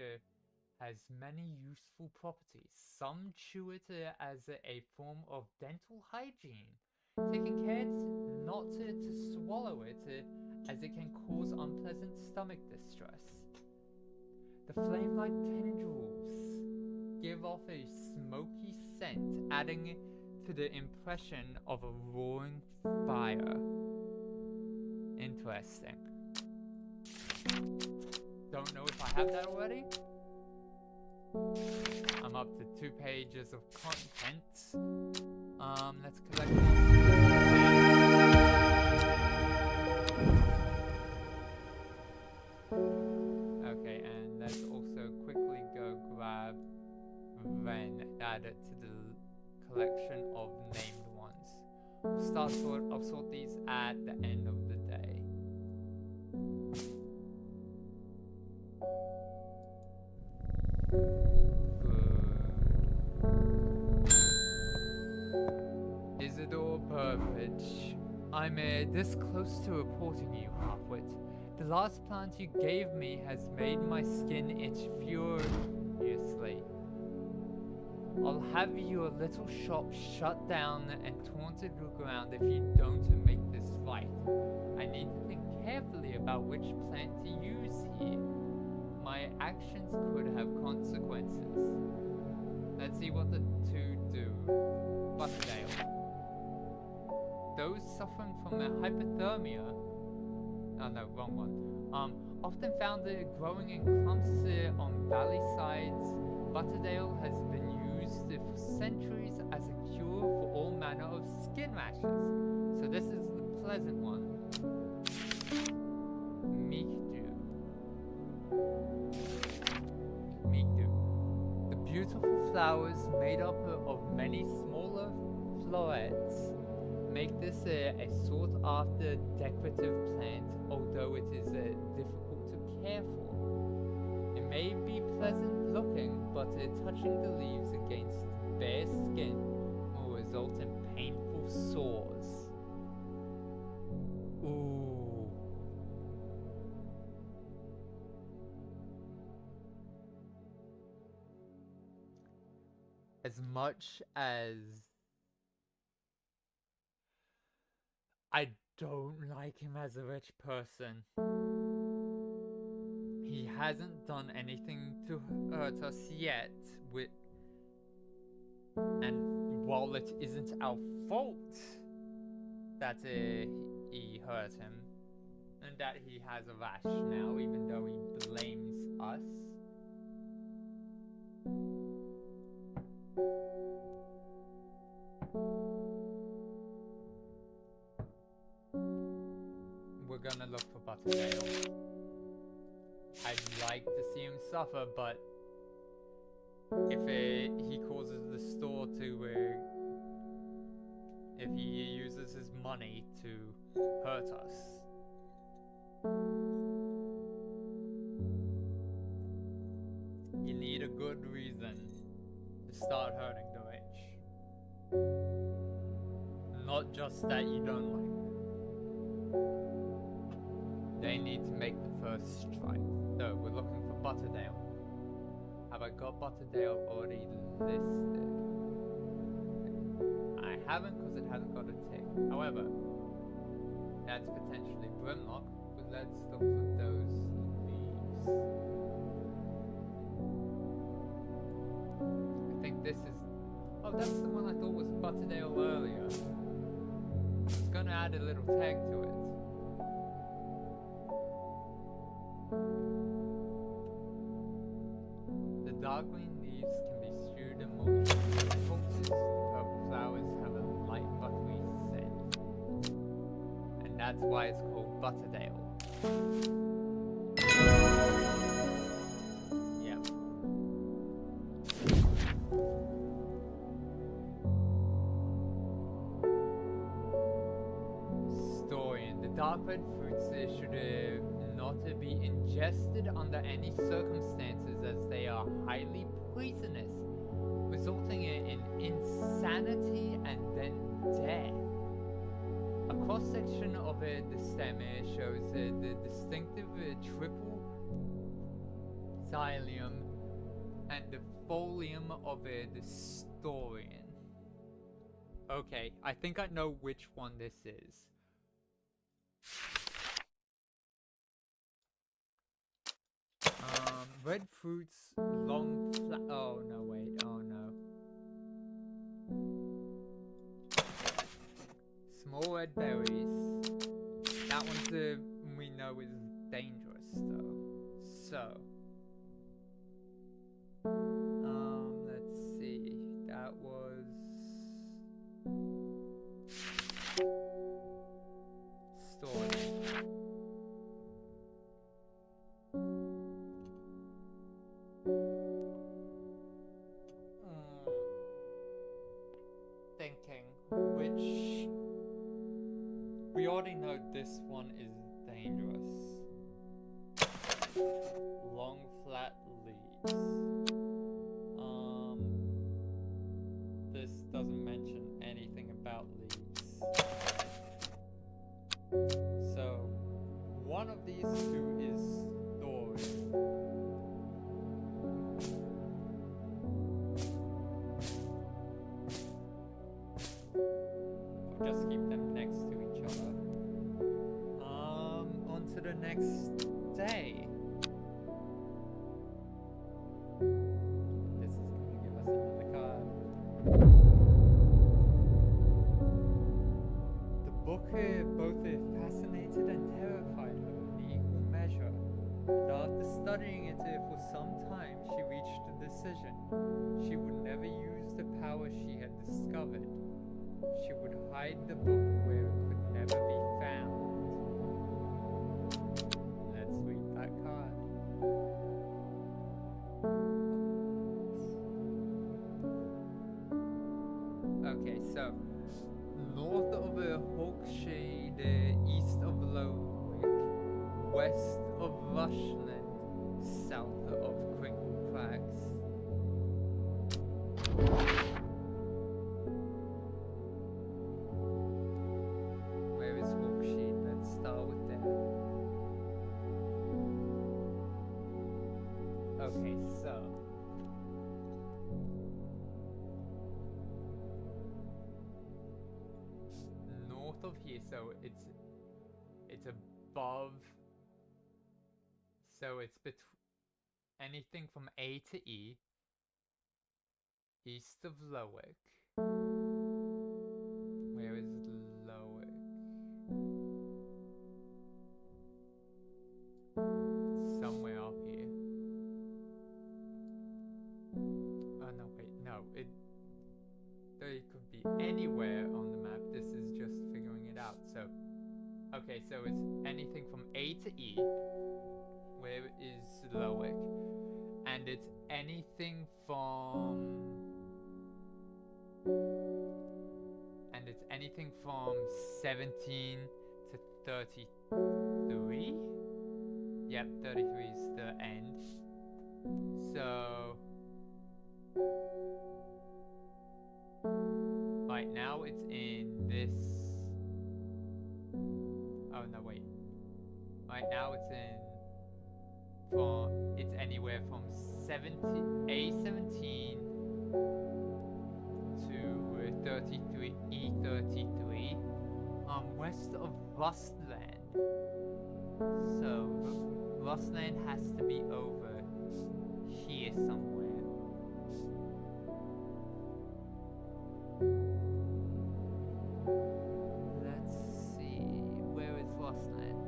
has many useful properties. Some chew it as a form of dental hygiene, taking care not to swallow it as it can cause unpleasant stomach distress. The flame-like tendrils give off a smoky scent, adding to the impression of a roaring fire. Interesting. Don't know if I have that already. I'm up to 2 pages of content. Let's collect these. Okay, and let's also quickly go grab Ren and add it to the collection of named ones. I'll sort these at the end of the day. Good. Isidore Burbage. I'm this close to reporting you, Halfwit. The last plant you gave me has made my skin itch furiously. I'll have your little shop shut down and torn to the ground if you don't make this right. I need to think carefully about which plant to use here. My actions could have consequences. Let's see what the two do. Butterdale. Those suffering from hypothermia, oh no, wrong one, often found growing in clumps on valley sides. Butterdale has been used for centuries as a cure for all manner of skin rashes. So this is the pleasant one. Meekdew. Meekdew. The beautiful flowers made up of many smaller florets make this a sought-after decorative plant, although it is difficult to care for. It may be pleasant looking, but touching the leaves against bare skin will result in painful sores. Ooh. as much as I don't like him as a rich person, he hasn't done anything to hurt us yet. And while it isn't our fault that he hurt him, and that he has a rationale, even though he blames us, we're gonna look for Butterdale. I'd like to see him suffer, but if he causes the store to, if he uses his money to hurt us, you need a good reason to start hurting the rich. Not just that you don't like them. They need to make the first strike. So we're looking for Butterdale. Have I got Butterdale already listed? I haven't, because it hasn't got a tick. However, that's potentially Brimlock, but let's look for those leaves. I think this is... Oh, that's the one I thought was Butterdale earlier. I was gonna add a little tag to it. The dark green leaves can be stewed in multiple pulses. The purple flowers have a light buttery scent. And that's why it's called Butterdale. Yep. Story. The dark red fruits should not be ingested under any circumstances, as they are highly poisonous, resulting in insanity and then death. A cross-section of the stem shows the distinctive triple xylem and the folium of the Storian. Okay, I think I know which one this is. Red fruits, long oh no, wait, oh no. Small red berries. That one's we know is dangerous though. So let's see. That was Storm. Thinking which we already know this one is dangerous. Long flat leaves. This doesn't mention anything about leaves. So one of these two is Story. Just keep them next to each other. On to the next day. This is gonna give us another card. The book both fascinated and terrified her in equal measure. And after studying it for some time, she reached a decision. She would never use the power she had discovered. She would hide the book where it could never be found. Let's read that card. Okay, so north of Hawkshade, east of Lowick, west of Rushland, south of Crinkle Crags. Where is Hawkshade? Let's start with that. Okay, so south of here, so it's above. So it's anything from A to E, east of Lowick. Where is Lowick? Somewhere up here. Oh no, wait, no, it could be anywhere on the map. This is just figuring it out. So, okay, so it's anything from A to E. Where is Lowick? And it's anything from 17 to 33. Yep, 33 is the end. So right now it's in this. Oh no, wait. Right now it's it's anywhere from A17 to 33, E33, west of Rustland. So Rustland has to be over here somewhere. Let's see, where is Rustland?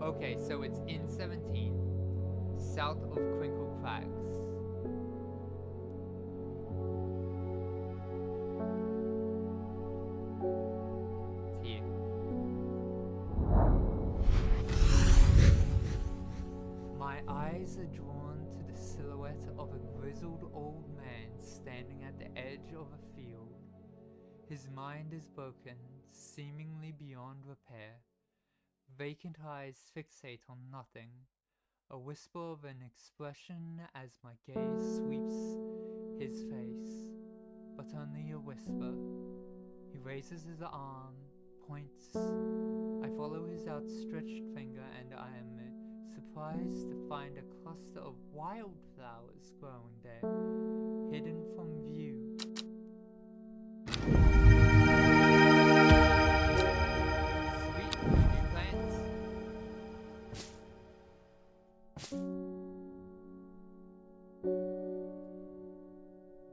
Okay, so it's in 17, south of Crinkle Crags. It's here. My eyes are drawn to the silhouette of a grizzled old man standing at the edge of a field. His mind is broken, seemingly beyond repair. Vacant eyes fixate on nothing, a whisper of an expression as my gaze sweeps his face, but only a whisper. He raises his arm, points. I follow his outstretched finger and I am surprised to find a cluster of wildflowers growing there, hidden from view.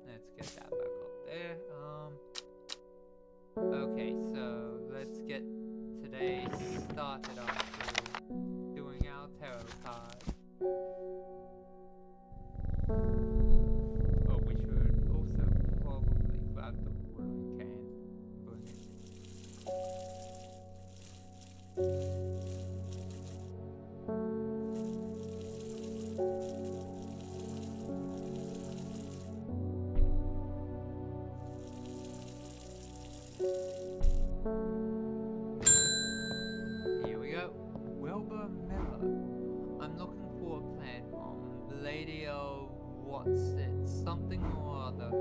Let's get that back up there. Okay, so let's get today started off with doing our tarot card. Oh, we should also probably grab the watering can. Bring it. Here we go. Wilbur Miller. I'm looking for a plant from Lady O. What's it? Something or other.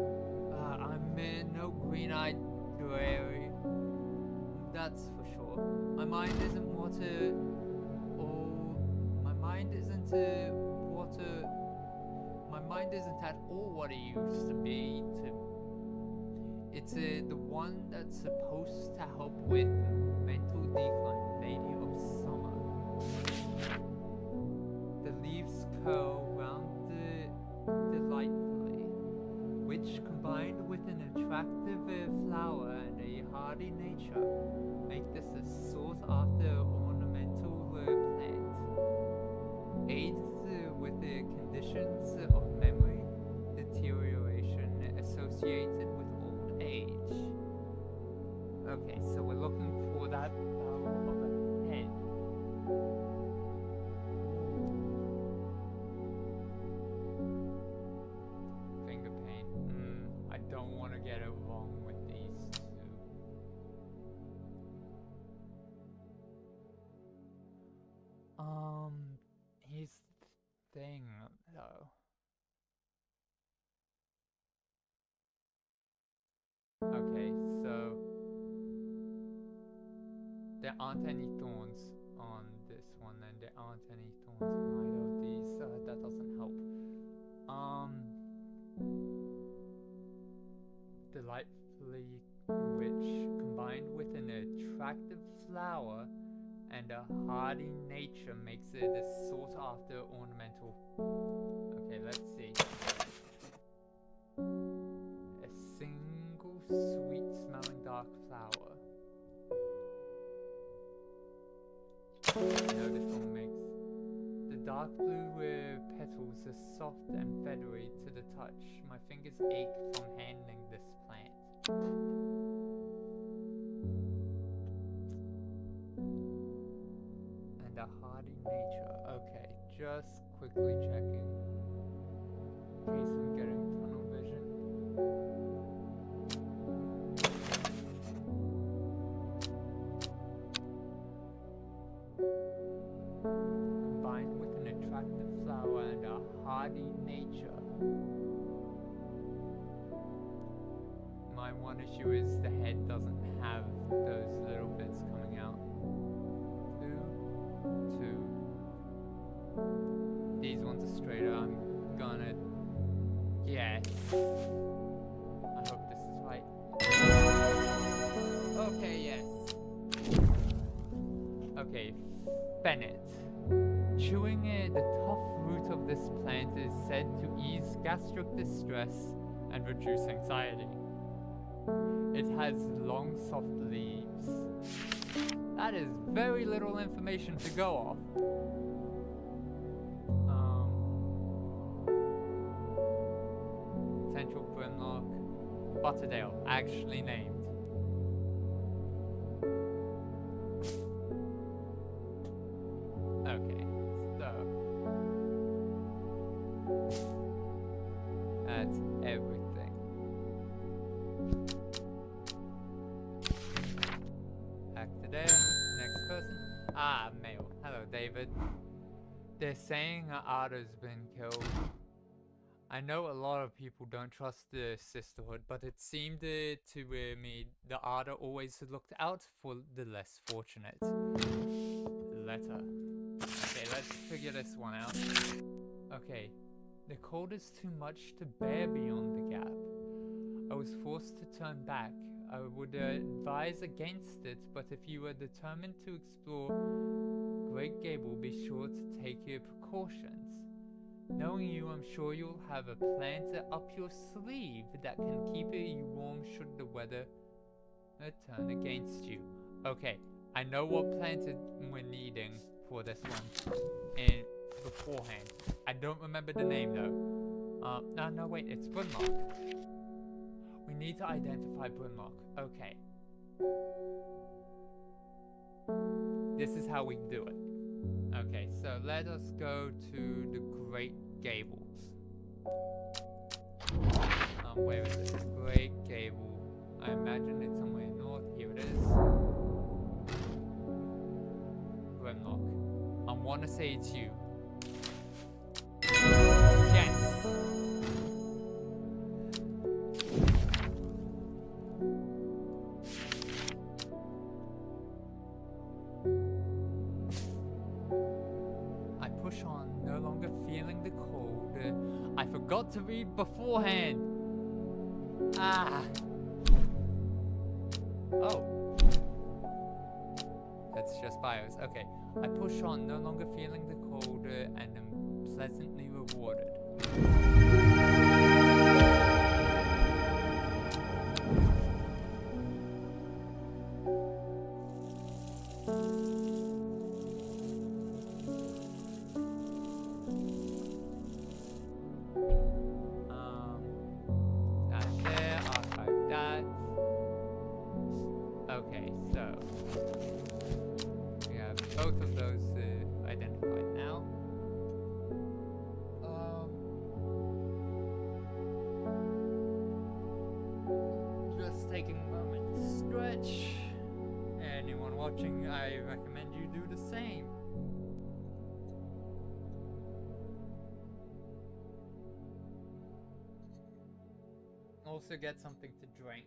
I'm in no green-eyed dairy. That's for sure. My mind isn't water. Oh, my mind isn't water. My mind isn't at all what it used to be. It's the one that's supposed to help with mental decline, Lady of Summer. The leaves curl round delightfully, which combined with an attractive flower and a hardy nature, make this a sought after ornamental plant. Aids with the conditions of memory deterioration associated with old age. Okay, so we're looking for that flower of a head. there aren't any thorns on this one, and there aren't any thorns on either of these. That doesn't help. Delightfully rich, combined with an attractive flower and a hardy nature, makes it a sought-after ornamental. Okay, let's see. A single sweet-smelling dark flower. No, this one makes... The dark blue petals are soft and feathery to the touch. My fingers ache from handling this plant. And a hardy nature. Okay, just quickly checking. In case I'm getting tunnel vision. Combined with an attractive flower and a hardy nature. My one issue is the head doesn't have those little bits coming out. 2, 2. These ones are straighter. I'm gonna guess. I hope this is right. Okay, yes. Okay, Bennett. Chewing the tough root of this plant is said to ease gastric distress and reduce anxiety. It has long, soft leaves. That is very little information to go off. Potential Brimlock. Butterdale, actually named. Okay, so that's everything. Back to there. Next person. Ah, male. Hello, David. They're saying Ada's been killed. I know a lot of people don't trust the sisterhood, but it seemed to me the Ada always looked out for the less fortunate. Letter. Okay, let's figure this one out. Okay, the cold is too much to bear beyond the gap. I was forced to turn back. I would advise against it, but if you are determined to explore Great Gable, be sure to take your precautions. Knowing you, I'm sure you'll have a plant up your sleeve that can keep you warm should the weather turn against you. Okay, I know what plant we're needing for this one in beforehand. I don't remember the name though. No wait, it's Brimlock. We need to identify Brimlock. Okay. This is how we do it. Okay, so let us go to the Great Gable. Where is it? Great Gable. I imagine it's somewhere north. Here it is. Grimlock. I want to say it's you. Yes! I push on, no longer feeling the cold. I forgot to read beforehand. Ah. Oh. That's just bios. Okay. I push on, no longer feeling the cold, and am pleasantly rewarded. That's there, archive that. Okay, so we have both of those identified now. Just taking a moment to stretch. Anyone watching, I recommend you do the same. Also get something to drink.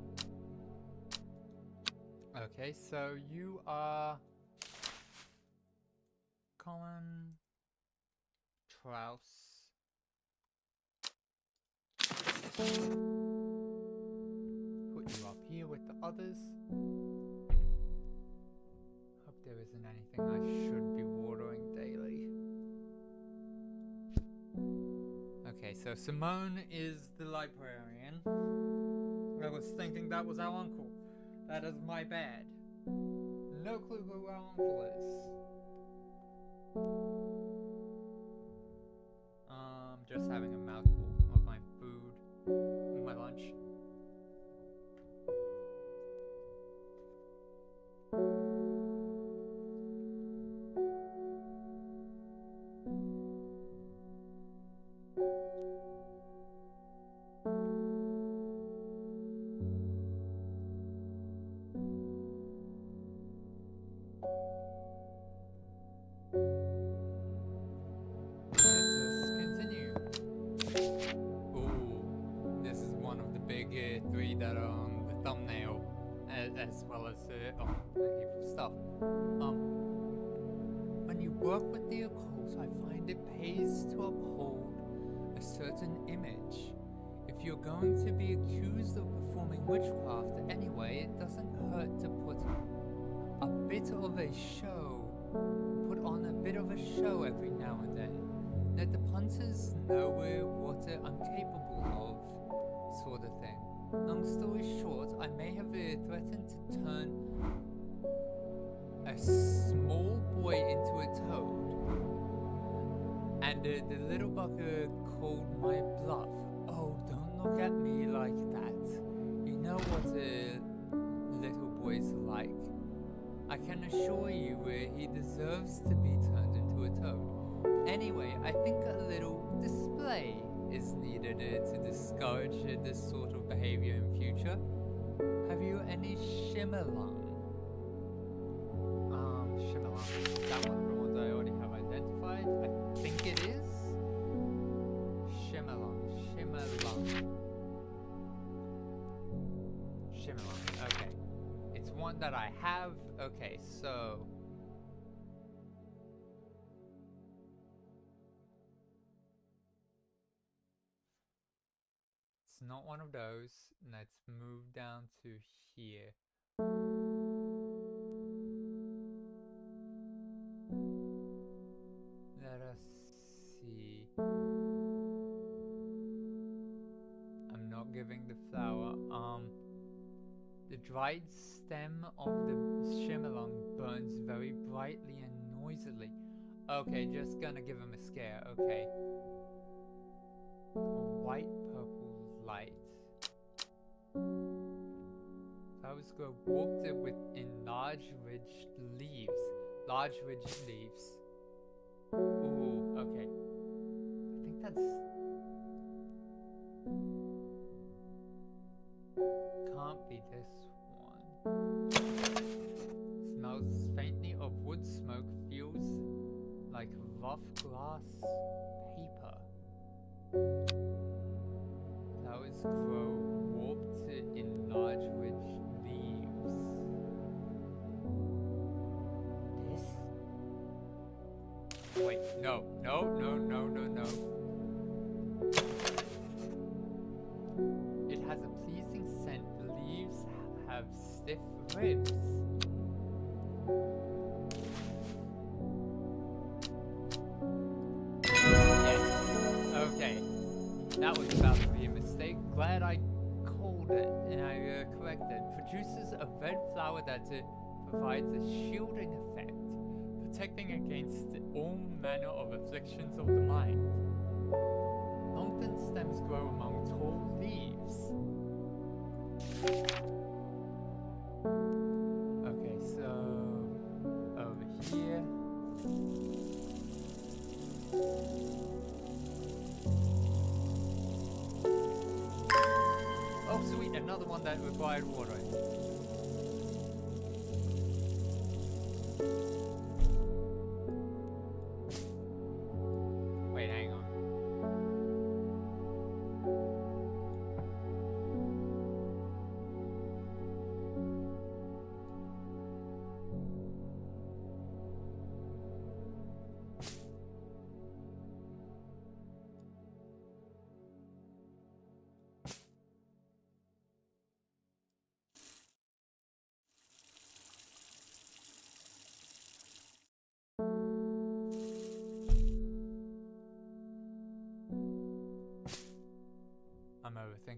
Okay, so you are common Trouse. Put you up here with the others. Hope there isn't anything I should be watering daily. Okay, so Simone is the librarian. I was thinking that was our uncle. That is my bad. No clue who our uncle is. Just having a mouthful of my food, my lunch. As well as a heap of stuff. When you work with the occult, I find it pays to uphold a certain image. If you're going to be accused of performing witchcraft anyway, it doesn't hurt to put a bit of a show, every now and then. Let the punters know what I'm capable of, sort of thing. Long story short, I may have threatened to turn a small boy into a toad, and the little bucker called my bluff. Oh, don't look at me like that. You know what little boys are like. I can assure you he deserves to be turned into a toad. Anyway, I think a little display is needed to discourage this sort of behavior in future. Have you any shimmerlung? Shimmerlung. That one of the ones I already have identified. I think it is. Shimmerlung. Okay. It's one that I have. Okay, so... It's not one of those. Let's move down to here. Let us see. I'm not giving the flower. The dried stem of the shimmerlung burns very brightly and noisily. Okay, just gonna give him a scare. Okay. A white purple light. Flowers grow warped within large ridged leaves. Ooh, okay. I think that's... Can't be this one. Smells faintly of wood smoke. Feels like rough glass paper. Flowers grow warped in large ridged leaves. This? Wait, no. It has a pleasing scent. The leaves have stiff ribs. Yes. Okay. That was about to be a mistake. Glad I called it and I corrected. Produces a red flower that provides a shielding effect, protecting against all manner of afflictions of the mind. Long-thin stems grow among tall leaves. Okay, so over here. Oh, sweet, another one that required watering. Wait, hang on.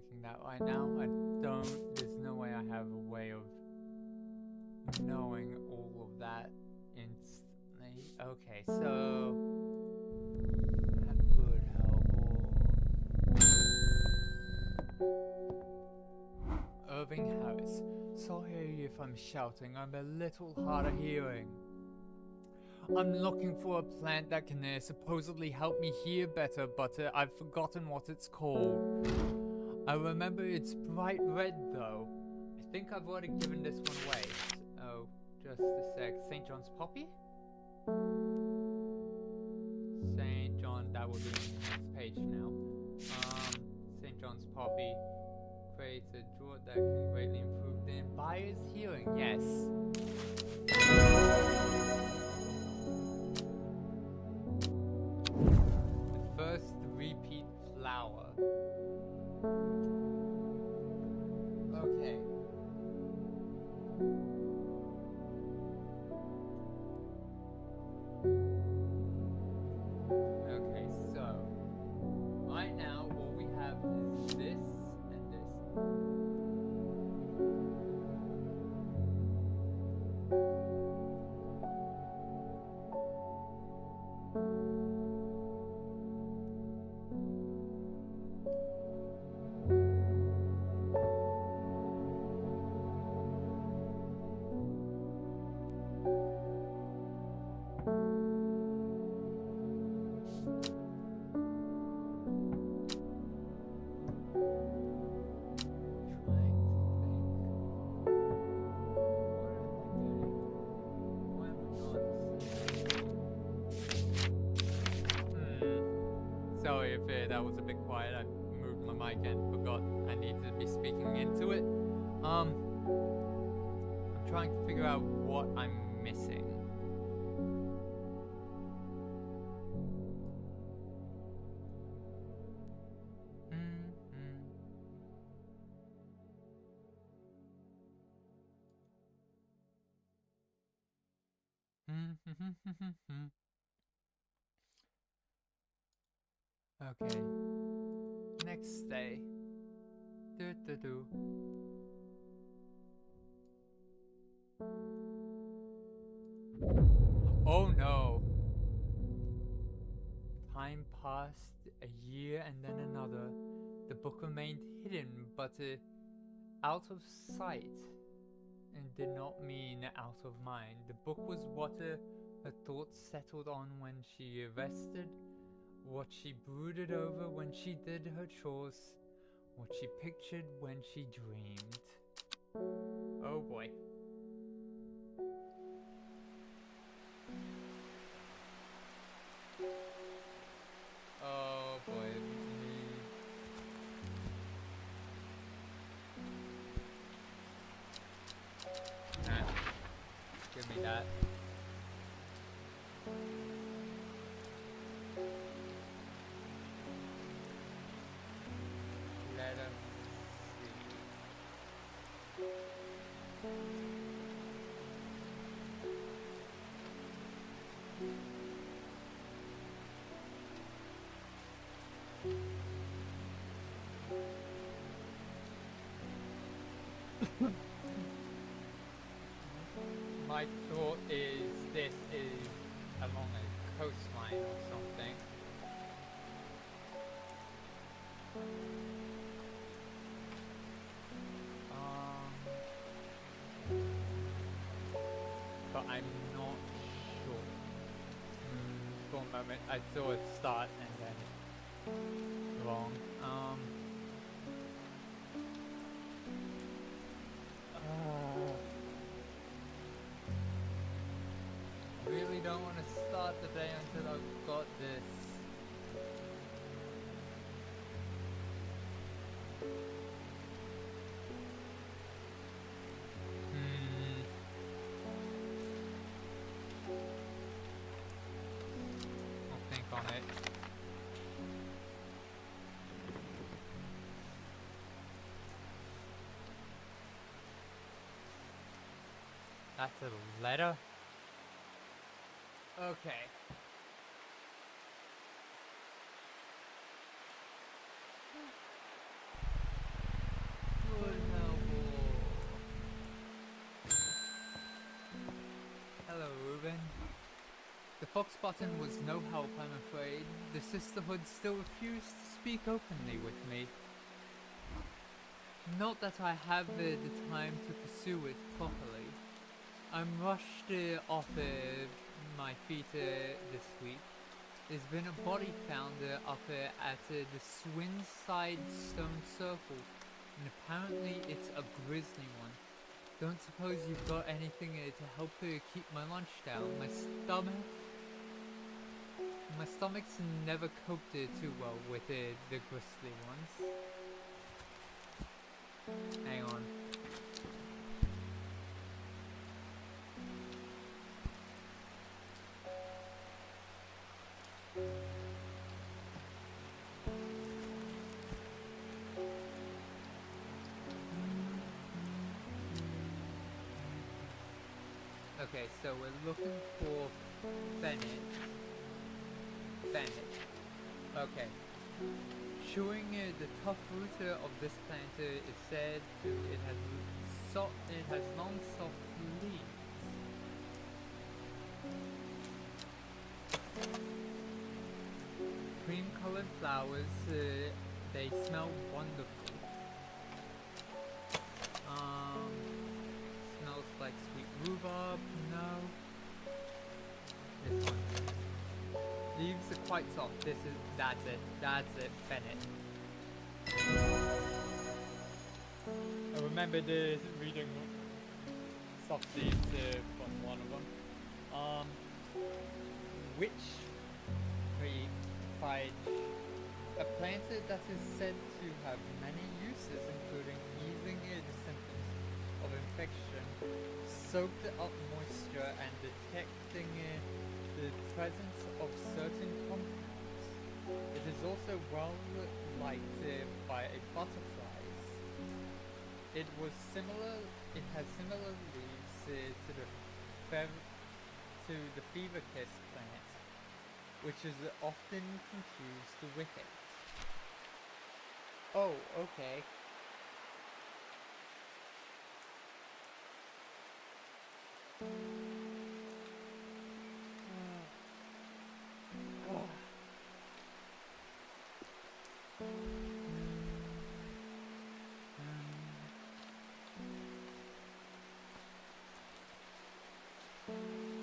thinking that right now. There's no way I have a way of knowing all of that instantly. Okay, so that could help. Irving Harris. Sorry if I'm shouting, I'm a little hard of hearing. I'm looking for a plant that can supposedly help me hear better, but I've forgotten what it's called. I remember it's bright red though. I think I've already given this one away. Oh, just a sec. St. John's Poppy? St. John, that will be on the next page now. St. John's Poppy creates a draught that can greatly improve the buyer's hearing. Yes. The first repeat flower. Okay. Okay, so right now all we have is this and this. Sorry if that was a bit quiet. I moved my mic and forgot I needed to be speaking into it. I'm trying to figure out what I'm missing. Okay. Next day. Oh no. Time passed, a year and then another. The book remained hidden, but out of sight. And did not mean out of mind. The book was what her thoughts settled on when she rested, what she brooded over when she did her chores, what she pictured when she dreamed. Oh boy. Oh boy. Give me that. Let us My thought is this is along a coastline or something. But I'm not sure. For a moment, I saw it start and then wrong. Really don't want to start the day until I've got this. I'll think on it. That's a letter? Okay. Foxbutton was no help, I'm afraid. The Sisterhood still refused to speak openly with me. Not that I have the time to pursue it properly. I'm rushed off my feet this week. There's been a body found up at the Swinside Stone Circle, and apparently it's a grisly one. Don't suppose you've got anything to help keep my lunch down. My stomach's never coped too well with the grisly ones. Hang on. Okay, so we're looking for Bennett. Okay. Chewing the tough root of this plant is said to it has long soft leaves. Cream-colored flowers. They smell wonderful. Smells like sweet rhubarb. No. This one. Leaves are quite soft. That's it, Bennett. I remembered reading soft leaves from one of them. Witch tree fige. A plant that is said to have many uses, including easing the symptoms of infection, soaked up moisture, and detecting the presence of certain compounds. It is also well liked by butterflies. It has similar leaves to the fever kiss plant, which is often confused with it. Oh, okay.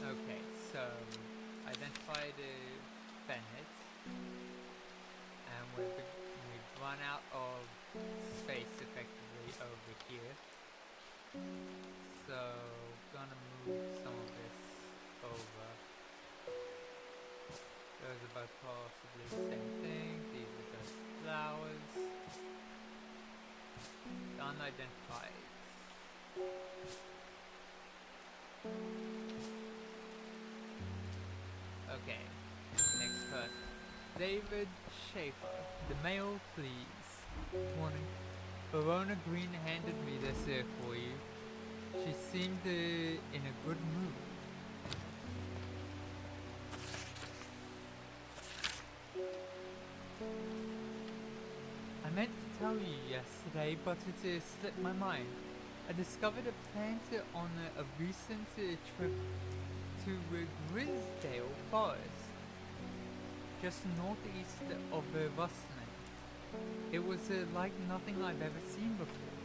Okay, so identified Bennett, and we've run out of space effectively over here. So gonna move some of this over. Those are both possibly the same thing. These are just flowers. Unidentified. Okay, next person. David Schaefer. The mail, please. Morning. Verona Green handed me this for you. She seemed in a good mood. I meant to tell you yesterday, but it slipped my mind. I discovered a plant on a recent trip to Grisdale Forest, just northeast of Rusland. It was like nothing I've ever seen before.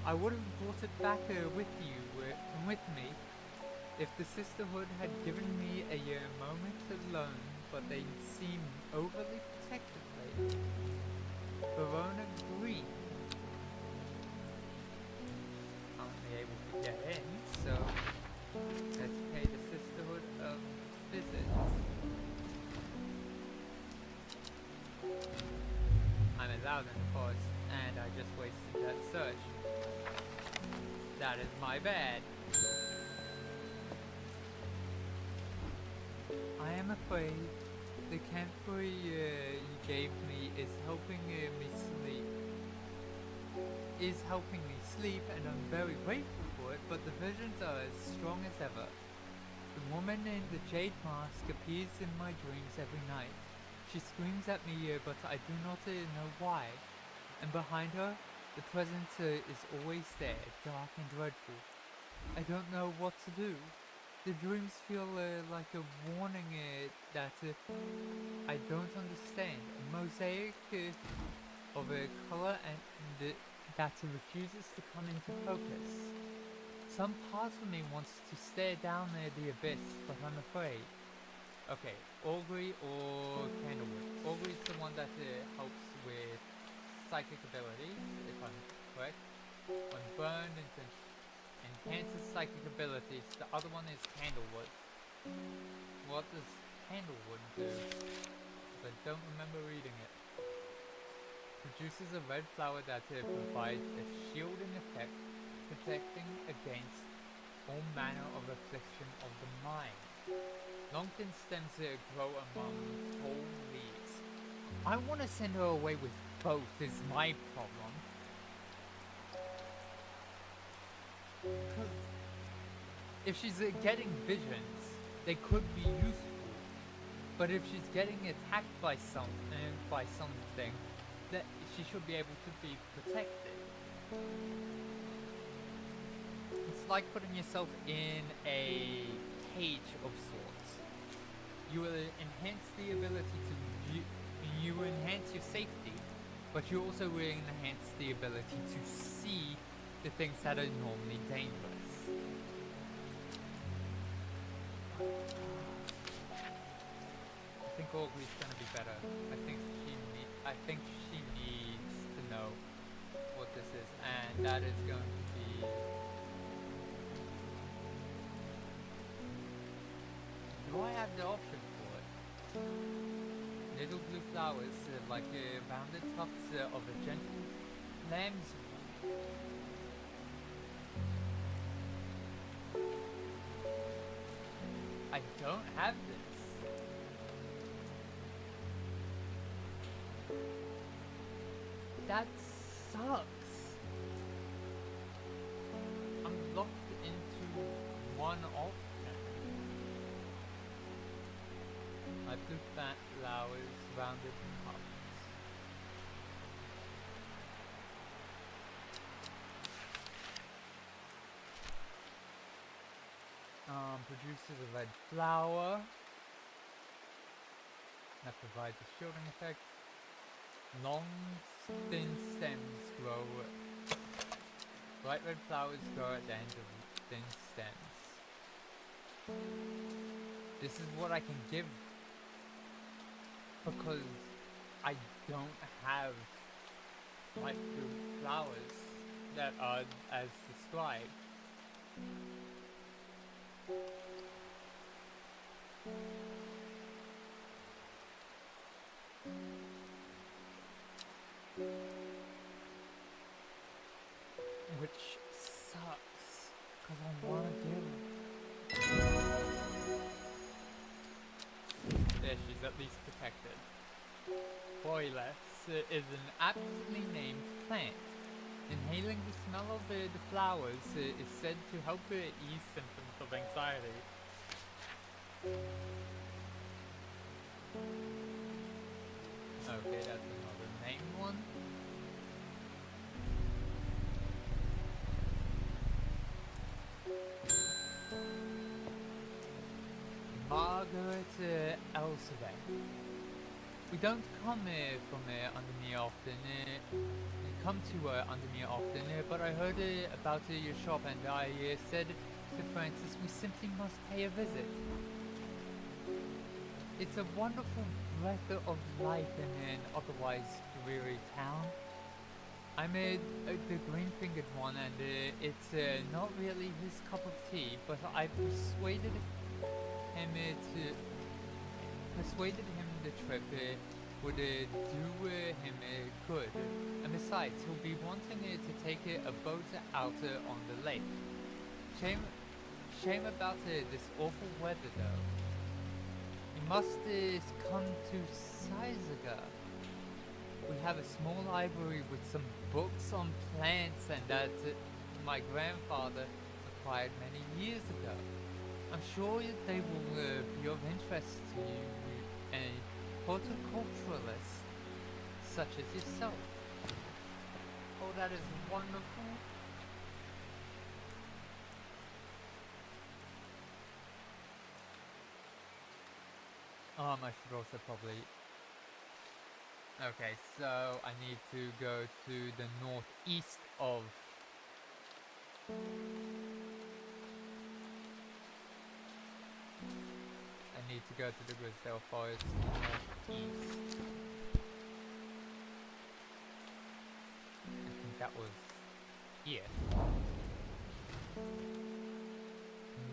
I would have brought it back with me, if the Sisterhood had given me a moment alone, but they seemed overly protective lately. Verona Green. I'm only able to get in, so let's pay the Sisterhood a visit. I'm allowed in the forest, and I just wasted that search. That is my bad. I am afraid the camphor you gave me is helping me sleep. And I'm very grateful for it, but the visions are as strong as ever. The woman in the jade mask appears in my dreams every night. She screams at me, but I do not know why. And behind her, the presence is always there, dark and dreadful. I don't know what to do. the dreams feel like a warning that I don't understand. A mosaic of a color and that refuses to come into focus. Some part of me wants to stare down the abyss, but I'm afraid. Okay, augury or candlewood. Augury is the one that helps with psychic abilities, if I'm correct. When burned, it enhances psychic abilities. The other one is candlewood. What does candlewood do? I don't remember reading it. Produces a red flower that provides a shielding effect, protecting against all manner of affliction of the mind. Long thin stems grow among tall leaves. I want to send her away with both is my problem. If she's getting visions, they could be useful. But if she's getting attacked by something, that she should be able to be protected. It's like putting yourself in a cage of sorts. You will enhance the ability to, you will enhance your safety, but you also will enhance the ability to see the things that are normally dangerous. I think Augury's gonna be better. I think she needs to know what this is, and that is going to be. Do I have the option for it? Little blue flowers, like rounded tufts of a gentle lamb's. I don't have this. That sucks. I'm locked into one option. I blue fat flowers, rounded cups. Produces a red flower that provides a shielding effect. Long, thin stems grow. Bright red flowers grow at the end of thin stems. This is what I can give because I don't have light blue flowers that are as described. Which sucks, because I want to do it. There, she's at least protected. Boyless is an aptly named plant. Inhaling the smell of the flowers is said to help ease symptoms of anxiety. Okay, that's another named one. Margaret Elsevier. We don't come from under me often. Come to under me often, but I heard about your shop and I said to Francis we simply must pay a visit. It's a wonderful breath of life in an otherwise dreary town. I'm the green-fingered one, and it's not really his cup of tea, but I persuaded him the trip would do him good, and besides, he'll be wanting to take a boat out on the lake. Shame about this awful weather, though. You must come to Sizaga. We have a small library with some books on plants, and that my grandfather acquired many years ago. I'm sure they will be of interest to you, a horticulturalist such as yourself. Oh, that is wonderful. I should also probably... Okay, so I need to go to the northeast of... I need to go to the Grizzdale Forest northeast. I think that was here.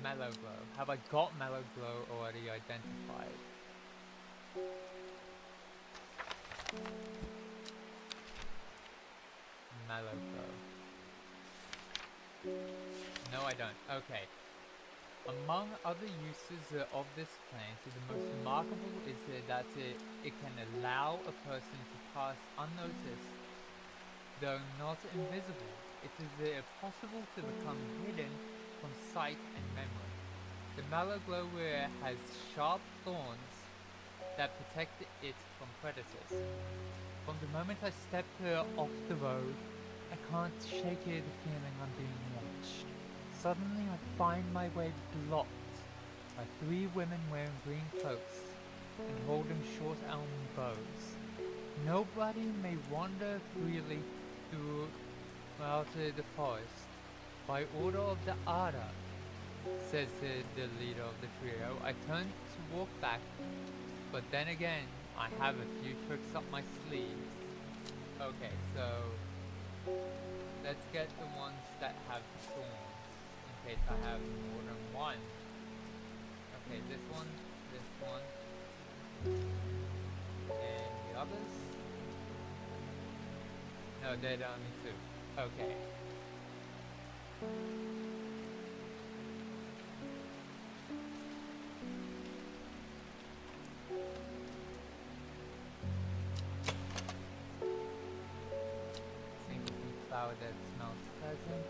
Mellow Glow. Have I got Mellow Glow already identified? Mellow Glow. No, I don't. Okay. Among other uses of this plant, the most remarkable is that it can allow a person to pass unnoticed, though not invisible. It is possible to become hidden from sight and memory. The Mallow Glow has sharp thorns that protect it from predators. From the moment I step off the road, I can't shake the feeling I'm being watched. Suddenly I find my way blocked by 3 women wearing green cloaks and holding short elm bows. Nobody may wander freely throughout the forest. By order of the Ada, says the leader of the trio. I turn to walk back, but then again, I have a few tricks up my sleeves. Okay, so let's get the ones that have thorns, in case I have more than one. Okay, this one, and the others? No, they're only 2. Okay. Flower that smells pleasant.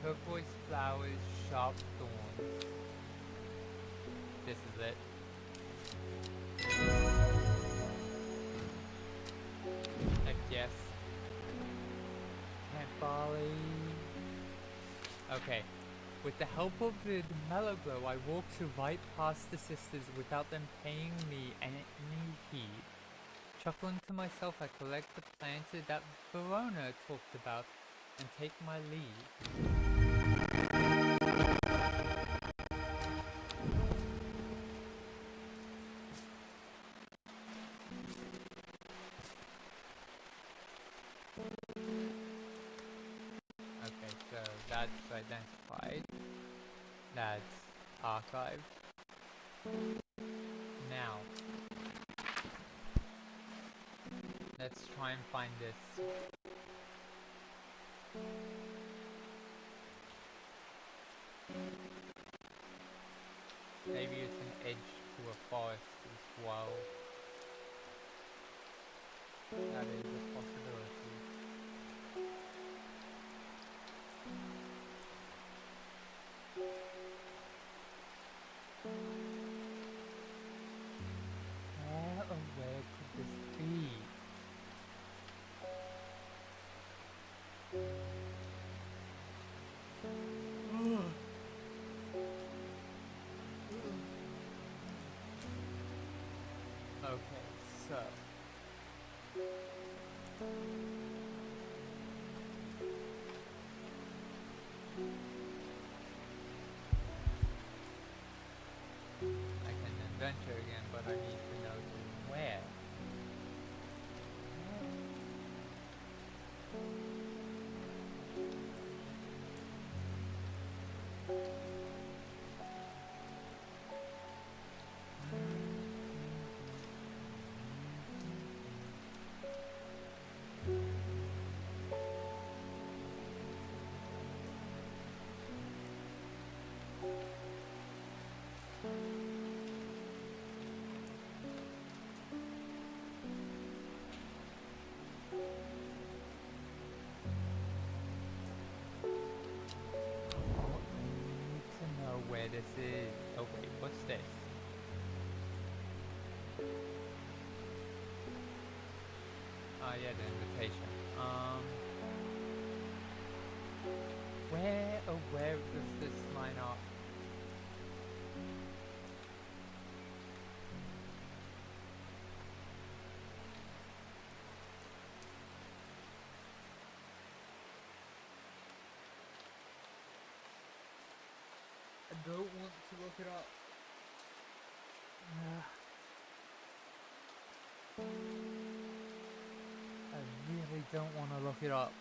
Turquoise flowers, sharp thorns. This is it. Heck yes. Plant barley. Okay. With the help of the Mellow Glow, I walked right past the sisters without them paying me any heed. Chuckling to myself, I collect the plants that Verona talked about and take my leave. Okay, so that's identified. That's archived. Now, let's try and find this. Maybe it's an edge to a forest as well. That is a possibility. Where could this be? Okay, so I can adventure again, but I need to know where. Where this is. Oh wait, what's this? Oh yeah, the invitation. Where does this line up? don't want to look it up. I really don't want to look it up.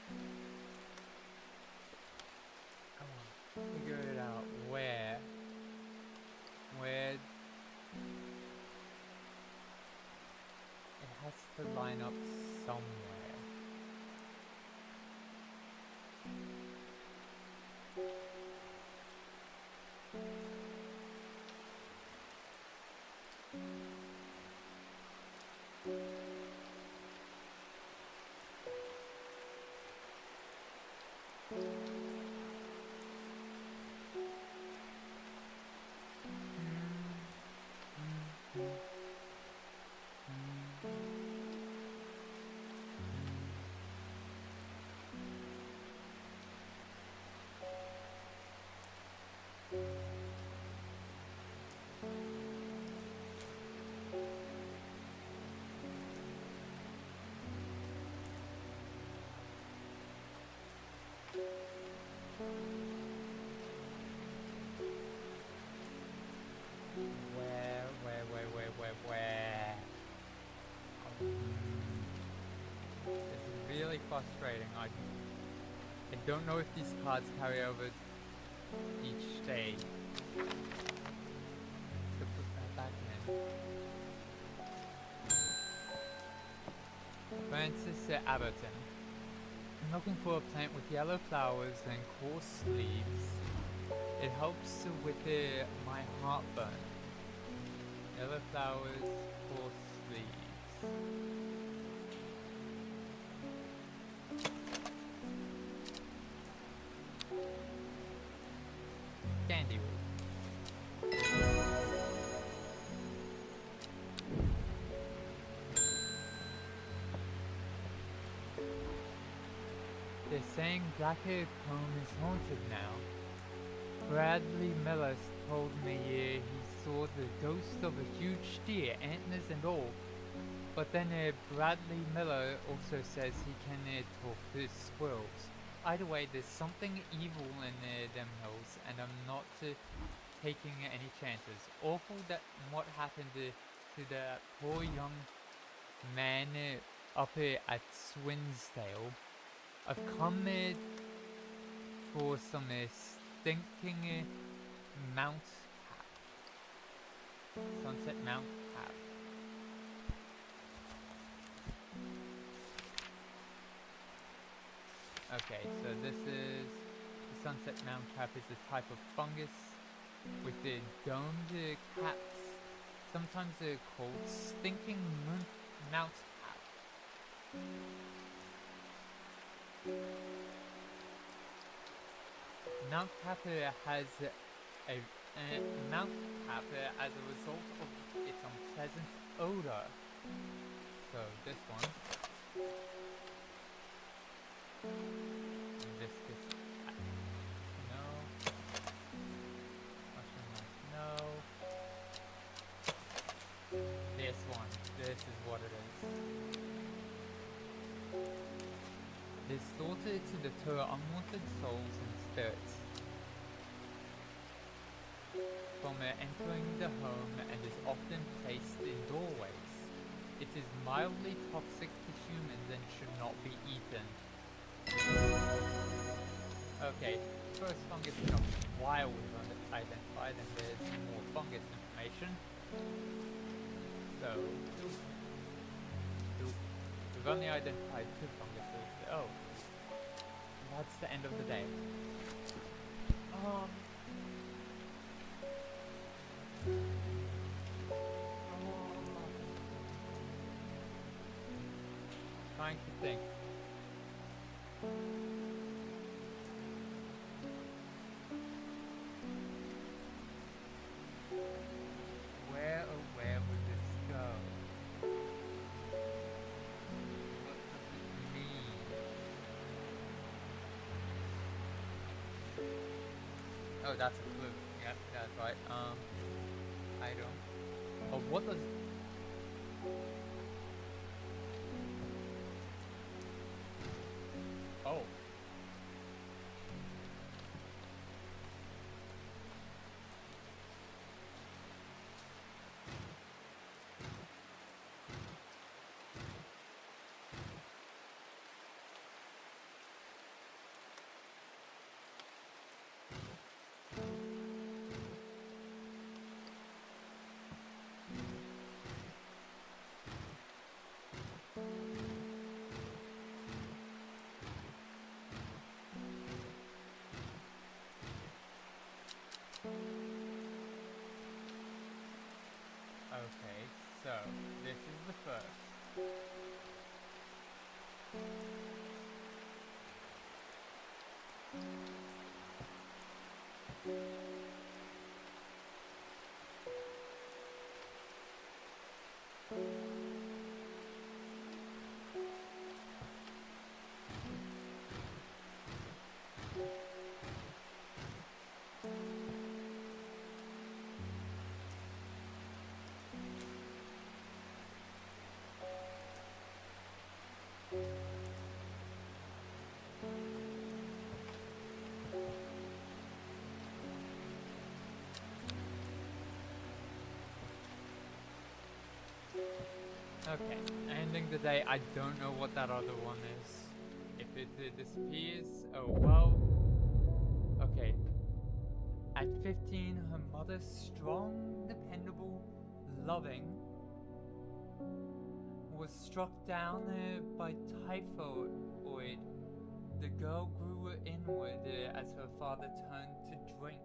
Come on, figure it out. Where? It has to line up somewhere. Where? This is really frustrating. I don't know if these cards carry over each day. To put that back in. Francis Aberton. I'm looking for a plant with yellow flowers and coarse leaves. It helps with my heartburn. Yellow flowers, coarse leaves. Candy wood. They're saying Blackhead Cone is haunted now. Bradley Miller told me he saw the ghost of a huge deer, antlers and all. But then Bradley Miller also says he can talk to squirrels. Either way, there's something evil in them hills, and I'm not taking any chances. Awful that what happened to the poor young man up at Swinsdale. I've come for some stinking Mount Cap. Sunset Mount Cap. Okay, so this is the Sunset Mount Cap is a type of fungus with the domed caps. Sometimes they're called stinking Mount Cap. Mount Cap has a Mount Cap as a result of its unpleasant odor. So this one. This no. No. This one. This is what it is. It is thought to deter unwanted souls and spirits from entering the home and is often placed in doorways. It is mildly toxic to humans and should not be eaten. Okay, first fungus is not wildly identified, and there's more fungus information. So, we've only identified 2 funguses. Oh, that's the end of the day. Trying to think. Where would this go? What does it mean? Oh, that's a clue. Yeah, that's right. I don't. Oh, what does? Oh. So, this is the first. Okay, ending the day, I don't know what that other one is. If it disappears, oh well. Okay. At 15, her mother, strong, dependable, loving, was struck down by typhoid. The girl grew inward as her father turned to drink.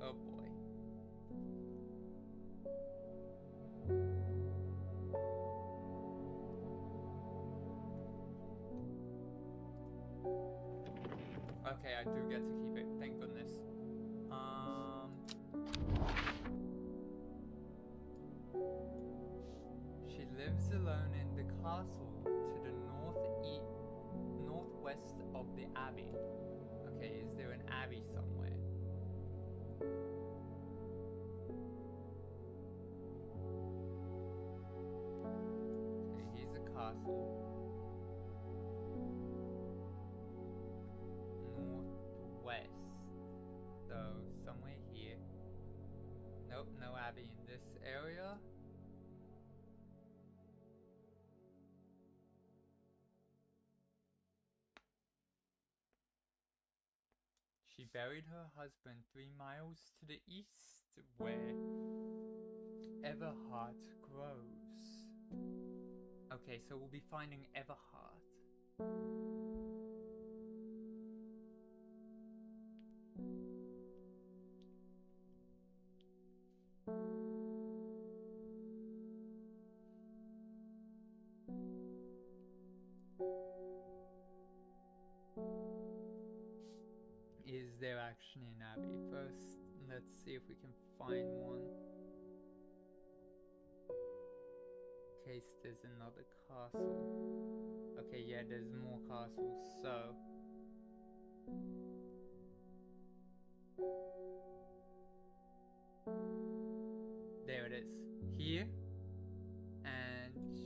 Oh boy. Okay, I do get to keep it, thank goodness. She lives alone in the castle to the northwest of the abbey. Okay, is there an abbey somewhere? Okay, here's a castle. Northwest. So, somewhere here. Nope, no abbey in this area. She buried her husband 3 miles to the east, where Everheart grows. Okay, so we'll be finding Everheart. Is there actually an abbey? First, let's see if we can find one. In case there's another castle. Okay, yeah, there's more castles, so... There it is. Here. And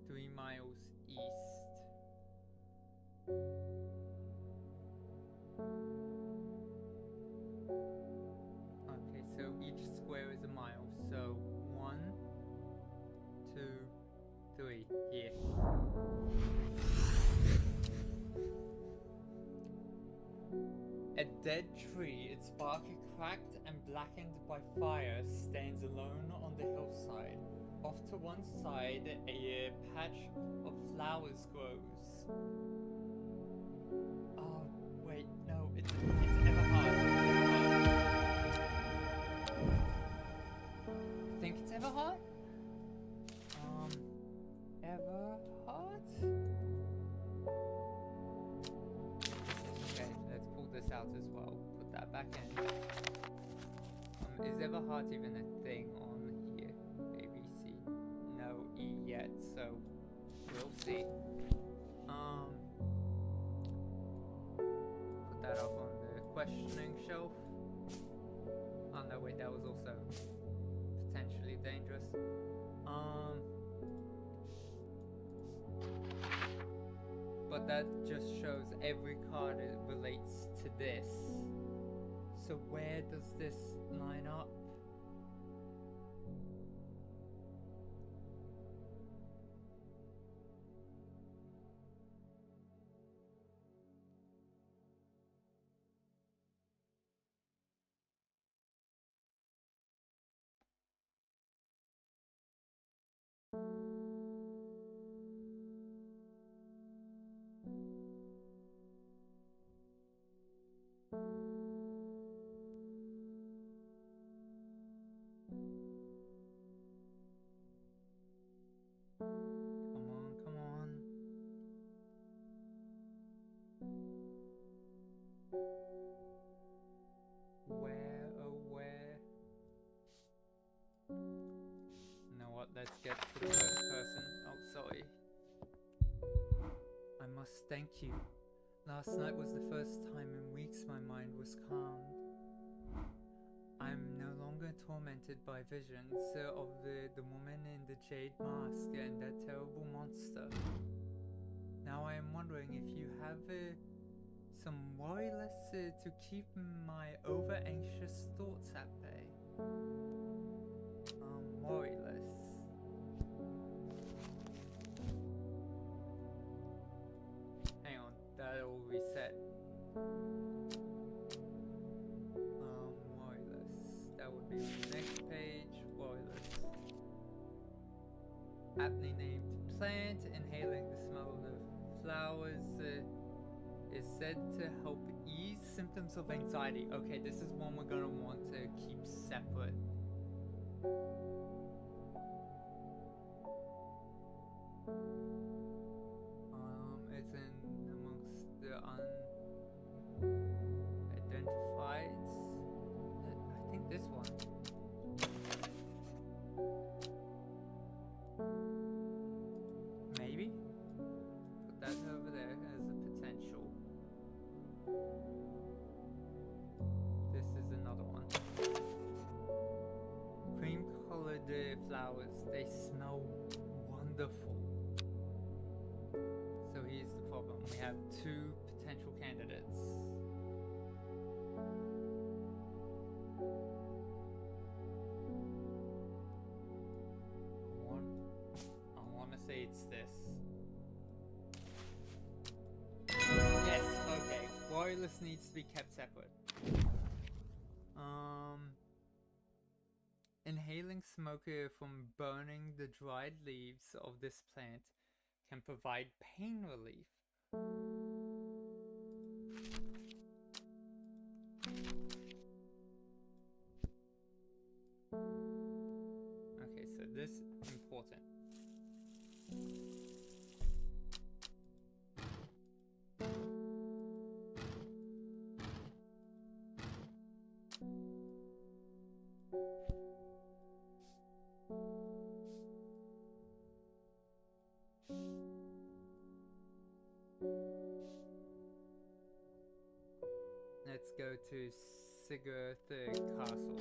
3 miles east. Okay, so each square is a mile. So 1, 2, 3. Here. A dead tree, its bark cracked and blackened by fire, stands alone on the hillside. Off to one side, a patch of flowers grows. Oh, wait, no, it's Everheart. I think it's Everheart? Everheart? Okay, let's pull this out as well. Put that back in. Is Everheart even a thing on here? ABC. No E yet, so we'll see. Put that up on the questioning shelf. Oh no, wait, that was also potentially dangerous. But that just shows every card relates to this. So where does this line up? must thank you. Last night was the first time in weeks my mind was calmed. I'm no longer tormented by visions of the woman in the jade mask and that terrible monster. Now I am wondering if you have some worryless to keep my over-anxious thoughts at bay. Worryless. Hang on, that'll reset. Worryless. That would be the next page. Worryless. Aptly named plant, inhaling the smell of the flowers is said to help ease symptoms of anxiety. Okay, this is one we're gonna want to keep separate. It's in amongst the unidentifieds. I think this one. Maybe? Put that over there as a potential. This is another one. Cream-colored flowers. They smell wonderful. So here's the problem. We have two potential candidates. I want to say it's this. Yes, okay. Worryless needs to be kept separate. Inhaling smoke from burning the dried leaves of this plant can provide pain relief. Okay, so this is important. Let's go to Sigurd Castle.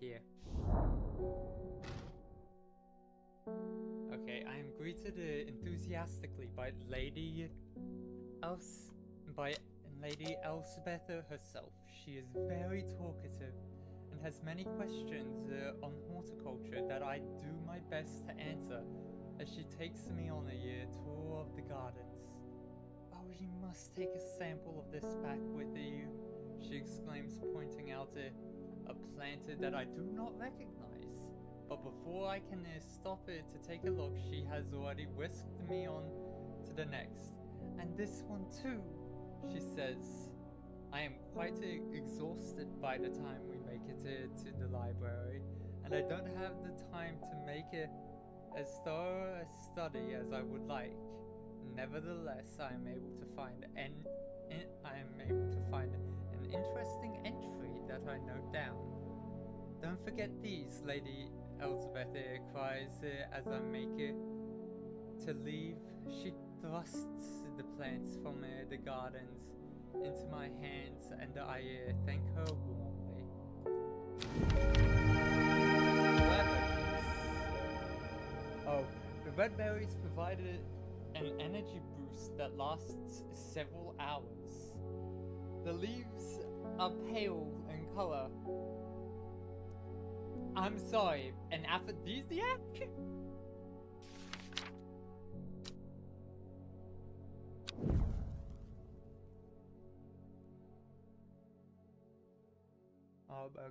Here. Okay, I am greeted enthusiastically by Lady Elspeth herself. She is very talkative and has many questions on horticulture that I do my best to answer as she takes me on a tour of the gardens. Oh, you must take a sample of this back with you, she exclaims, pointing out a plant that I do not recognize. But before I can stop it to take a look, she has already whisked me on to the next. And this one too, she says. I am quite exhausted by the time we make it to the library, and I don't have the time to make it as thorough a study as I would like. Nevertheless, I am able to find an interesting entry that I note down. Don't forget these, Lady Elspeth cries as I make it to leave. She thrusts the plants from the gardens into my hands, and I thank her warmly. Oh, the red berries provided an energy boost that lasts several hours. The leaves are pale in color. I'm sorry, an aphrodisiac?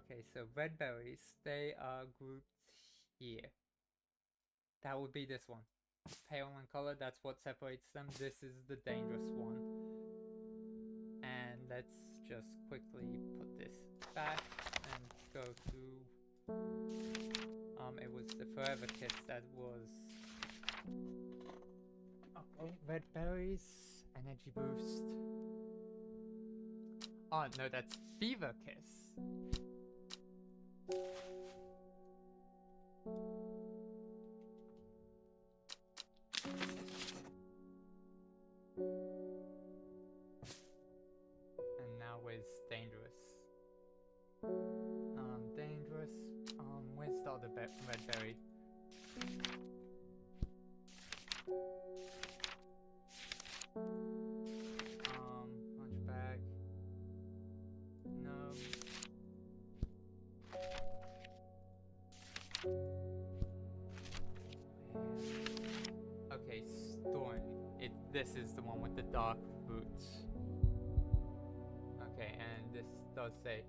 Okay, so red berries, they are grouped here. That would be this one. Pale in color, that's what separates them. This is the dangerous one. And let's just quickly put this back and go to... it was the Forever Kiss that was... Okay, red berries, energy boost. Oh no, that's Fever Kiss. saw the red berry. Hunchback. No. Okay, Storm. This is the one with the dark fruits. Okay, and this does say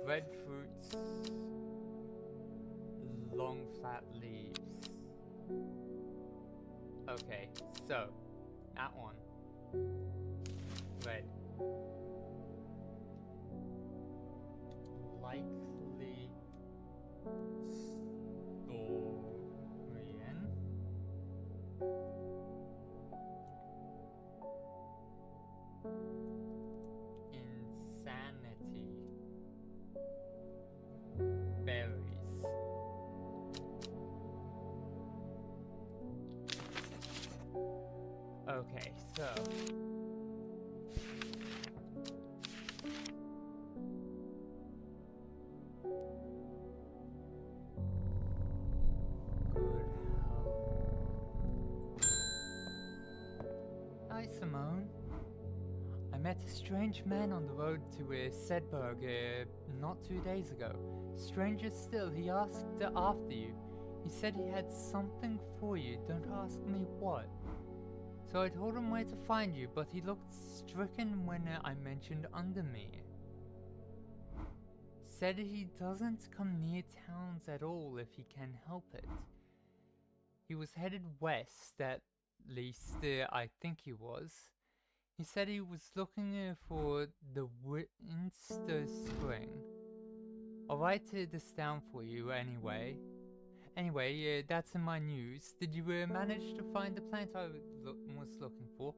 red fruits, long flat leaves. Okay, so that one. Red. Likely Storian. Insanity. Berries. Okay, so hi, Simone. I met a strange man on the road to Sedberg not 2 days ago. Stranger still, he asked after you. He said he had something for you. Don't ask me what. So I told him where to find you, but he looked stricken when I mentioned Undermere. Said he doesn't come near towns at all if he can help it. He was headed west, at least I think he was. He said he was looking for the Winster Spring. I'll write this down for you anyway. Anyway, that's in my news. Did you manage to find the plant I was looking for?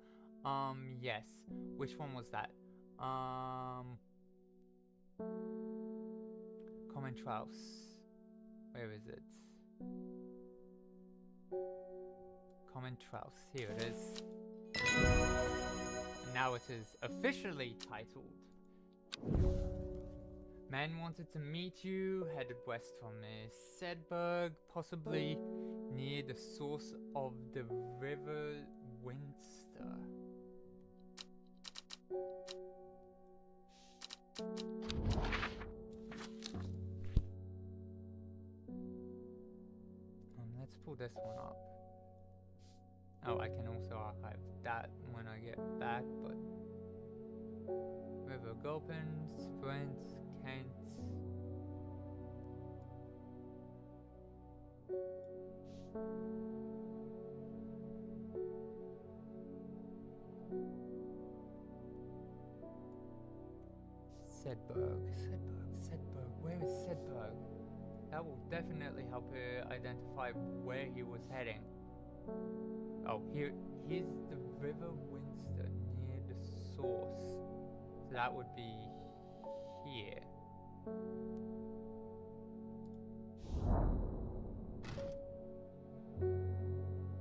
Yes. Which one was that? Common Trouse. Where is it? Common Trouse. Here it is. And now it is officially titled. Man wanted to meet you, headed west from Sedberg, possibly near the source of the river Winster. Let's pull this one up. Oh, I can also archive that when I get back, but River Gulpin, Sprint, Kent. Sedberg. Where is Sedberg? That will definitely help identify where he was heading. Oh, here's the River Winster near the source. So that would be here.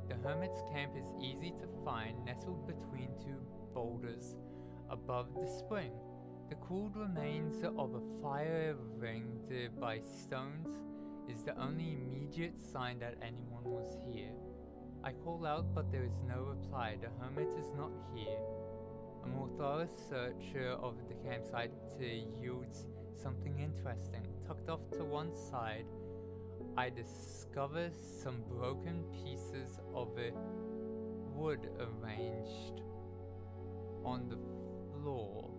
The Hermit's Camp is easy to find, nestled between two boulders above the spring. The cooled remains of a fire ringed by stones is the only immediate sign that anyone was here. I call out, but there is no reply. The hermit is not here. A more thorough search of the campsite yields something interesting. Tucked off to one side, I discover some broken pieces of wood arranged on the floor.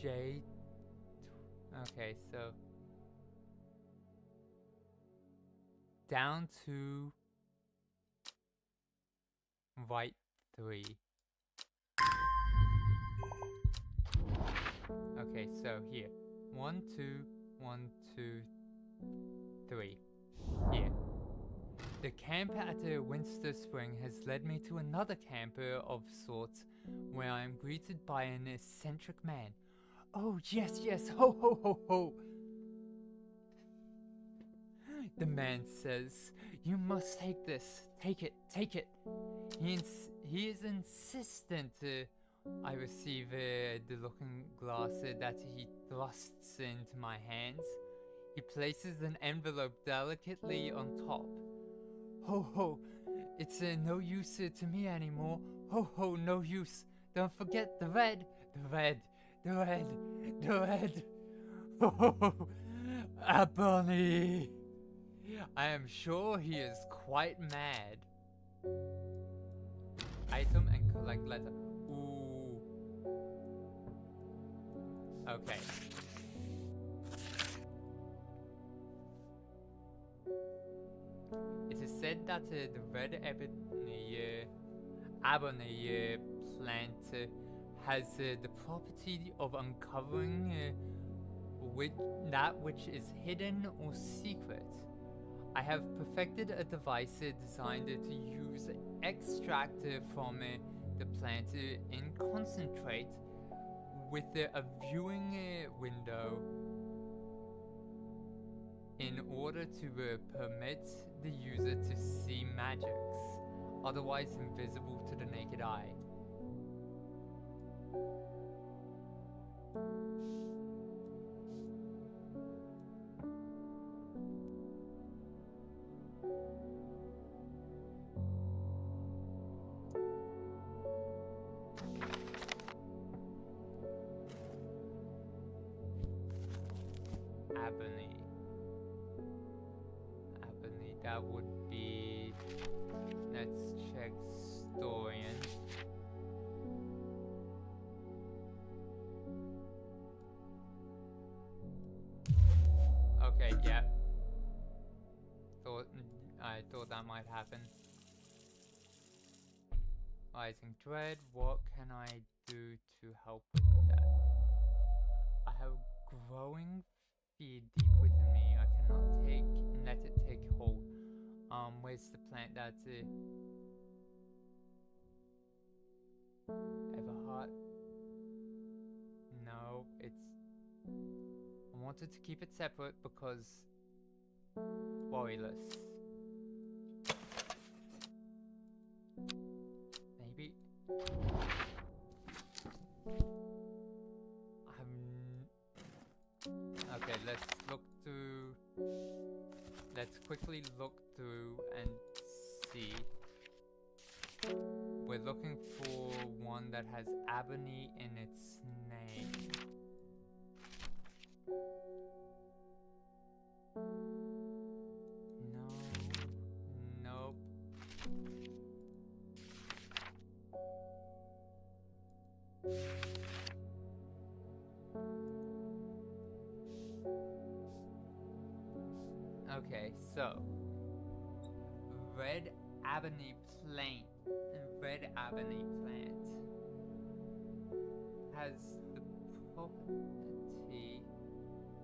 Okay, so down to right 3. Okay, so here 1, 2, 1, 2, 3. Here. The camp at the Winster Spring has led me to another camp of sorts, where I am greeted by an eccentric man. Oh, yes, ho, ho, ho, ho! The man says, you must take this. Take it. He is insistent I receive the looking glass that he thrusts into my hands. He places an envelope delicately on top. Ho ho, it's no use to me anymore. Ho ho, no use. Don't forget the red, the red, the red, the red. Ho ho ho, Ebony. I am sure he is quite mad. Item and collect letter. Ooh. Okay. It is said that the red ebony plant has the property of uncovering that which is hidden or secret. I have perfected a device designed to use extract from the plant in concentrate with a viewing window in order to permit the user to see magics, otherwise invisible to the naked eye. Ebony. Ebony, that would be... Let's check Storian. Okay, yeah. I thought that might happen. Rising Dread, what can I do to help with that? I have growing fear deep within me. I cannot let it take hold. Where's the plant that's Everheart? No, it's... I wanted to keep it separate because... Worryless. Maybe... Okay, let's quickly look through and see. We're looking for one that has ebony in its name. No. Nope. Okay, so red ebony plant has the property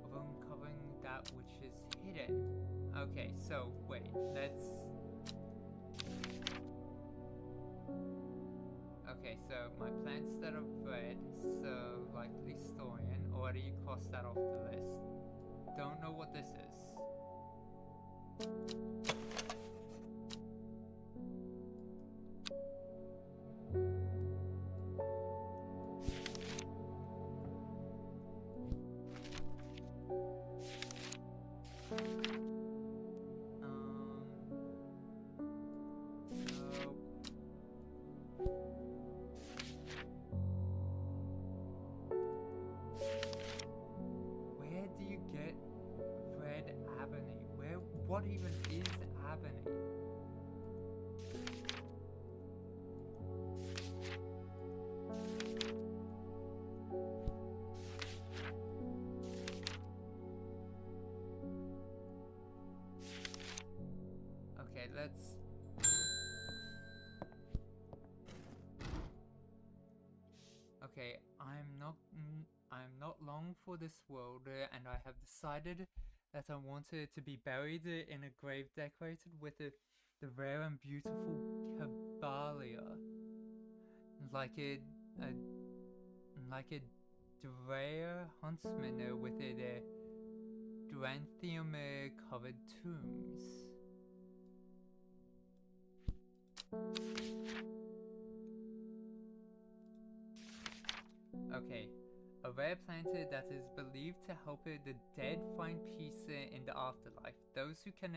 of uncovering that which is hidden. Okay, so wait, let's... Okay, so my plants that are red, so likely Storian, already crossed that off the list. Don't know what this is. What even is ebony? Okay, let's... Okay, I'm not long for this world, and I have decided that I wanted to be buried in a grave decorated with the rare and beautiful Cabalia, like a rare huntsman with a Duranthium covered tombs. Okay. A rare plant that is believed to help the dead find peace in the afterlife. Those who can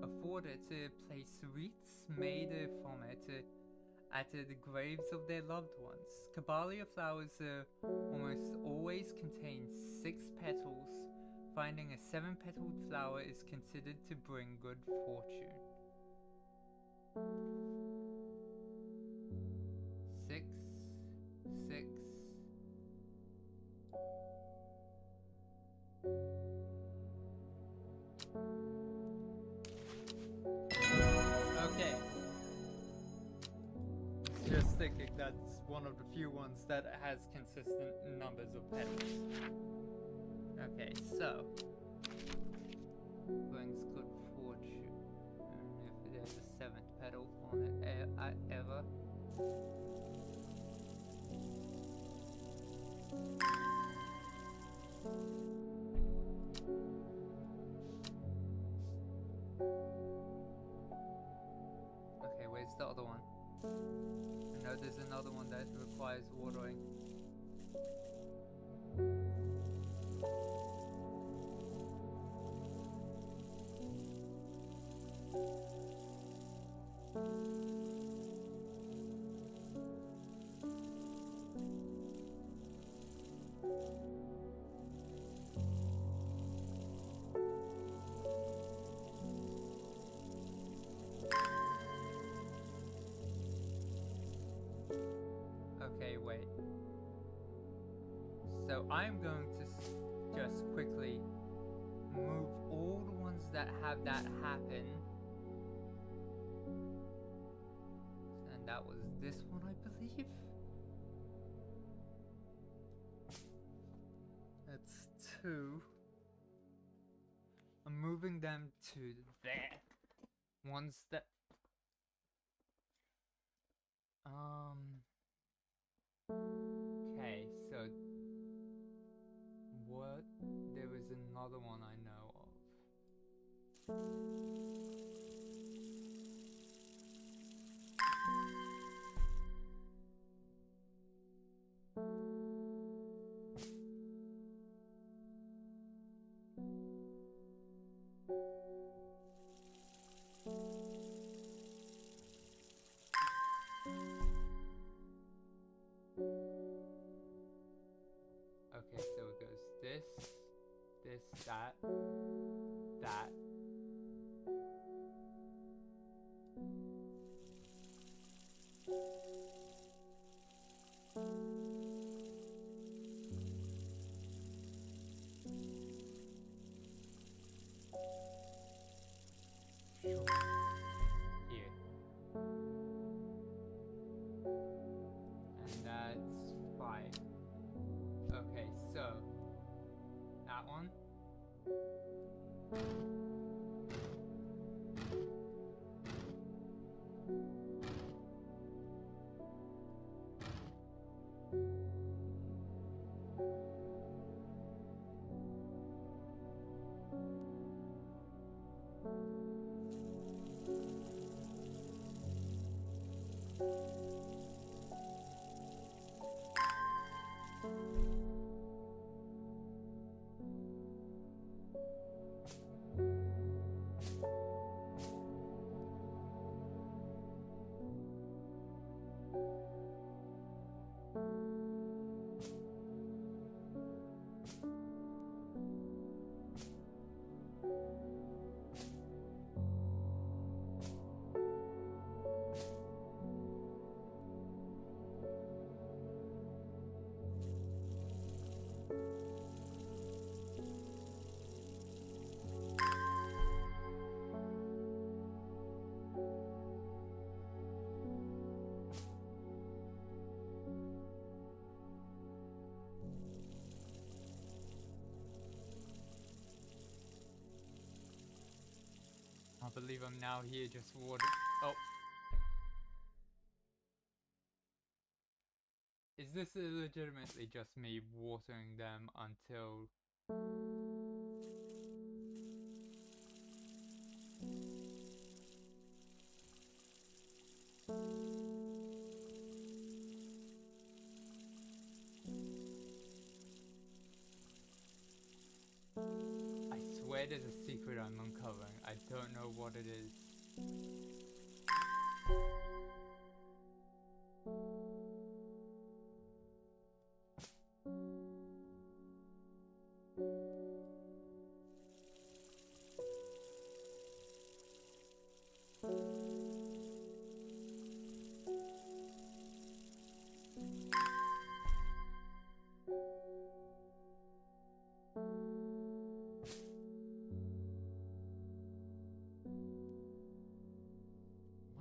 afford it place wreaths made from it at the graves of their loved ones. Caballia flowers almost always contain 6 petals. Finding a 7-petaled flower is considered to bring good fortune. 6, 6. Okay. Just thinking that's one of the few ones that has consistent numbers of petals. Okay, so brings good fortune. And if there's a 7th petal on it ever. Okay, where's the other one? I know there's another one that requires watering. Okay, wait. So I'm going to just quickly move all the ones that have that happen. And that was this one, I believe. That's 2. I'm moving them to there. Ones that... Okay, so what? There was another one I know of. Okay, so it goes this, that, that. Here. And that's 5. Okay, so that one. I believe I'm now here just watering. Oh. Is this legitimately just me watering them until... it is a secret I'm uncovering. I don't know what it is.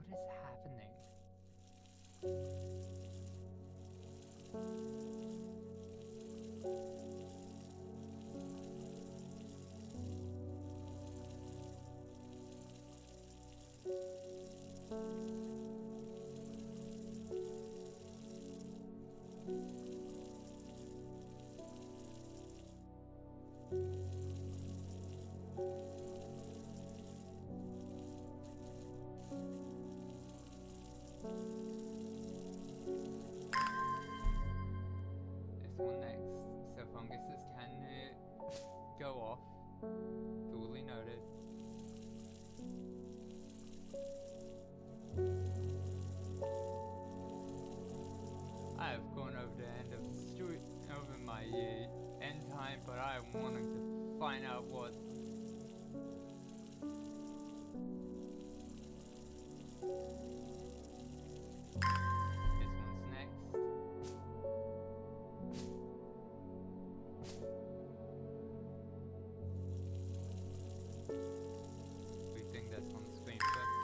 What is happening? This one next. So funguses can go off. Duly noted. I have gone over the end of the story, over my end time, but I am wanting to find out what. This one's next. We think that's on the screen first.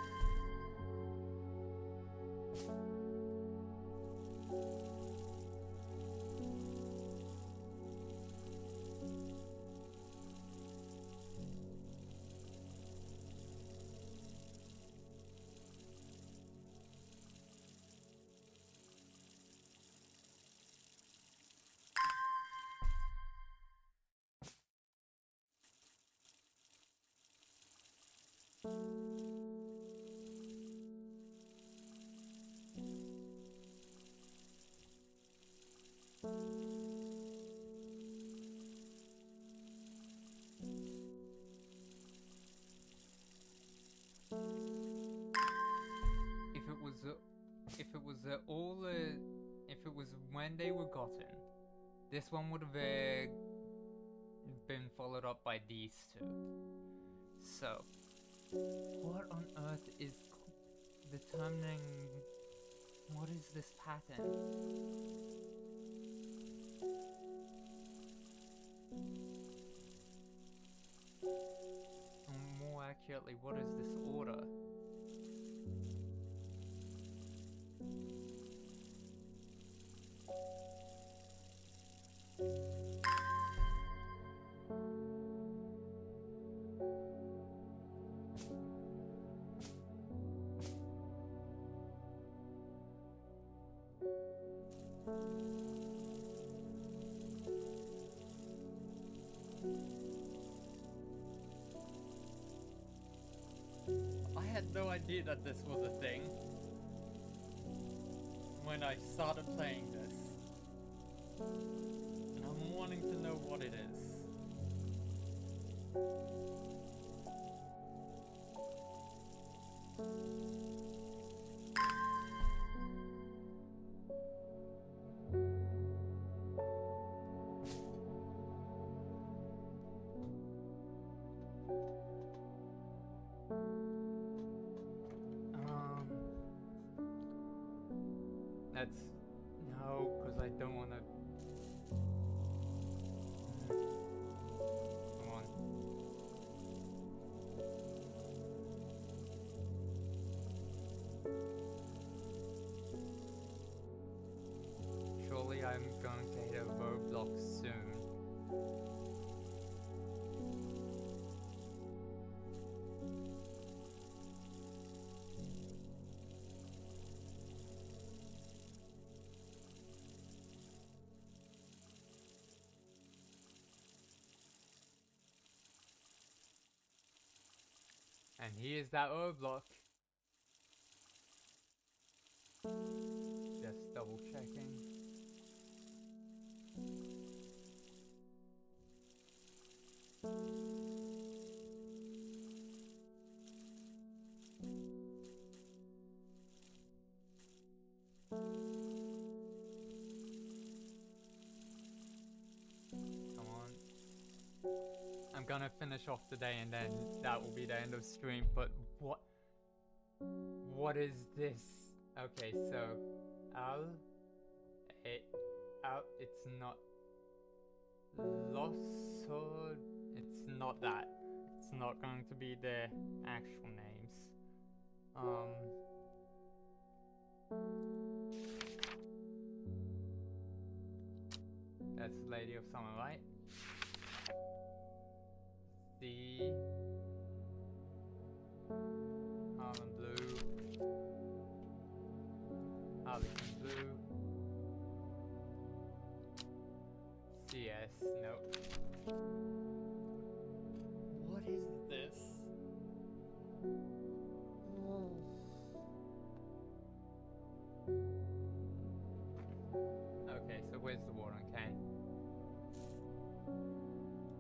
If it was when they were gotten, this one would have been followed up by these two. So, what on earth is determining? What is this pattern? Or more accurately, what is this order? I had no idea that this was a thing when I started playing this, and I'm wanting to know what it is. That's no, because I don't want to. Come on. Surely I'm going to hit a roadblock soon. And here's that roadblock. Just double checking. gonna finish off the day and then that will be the end of stream. But what is this? Okay, so it's not Lossod. It's not that. It's not going to be the actual names. That's Lady of Summer, right? C. Harlem Blue. Harlequin Blue. CS. Nope. What is this? Okay, so where's the watering can?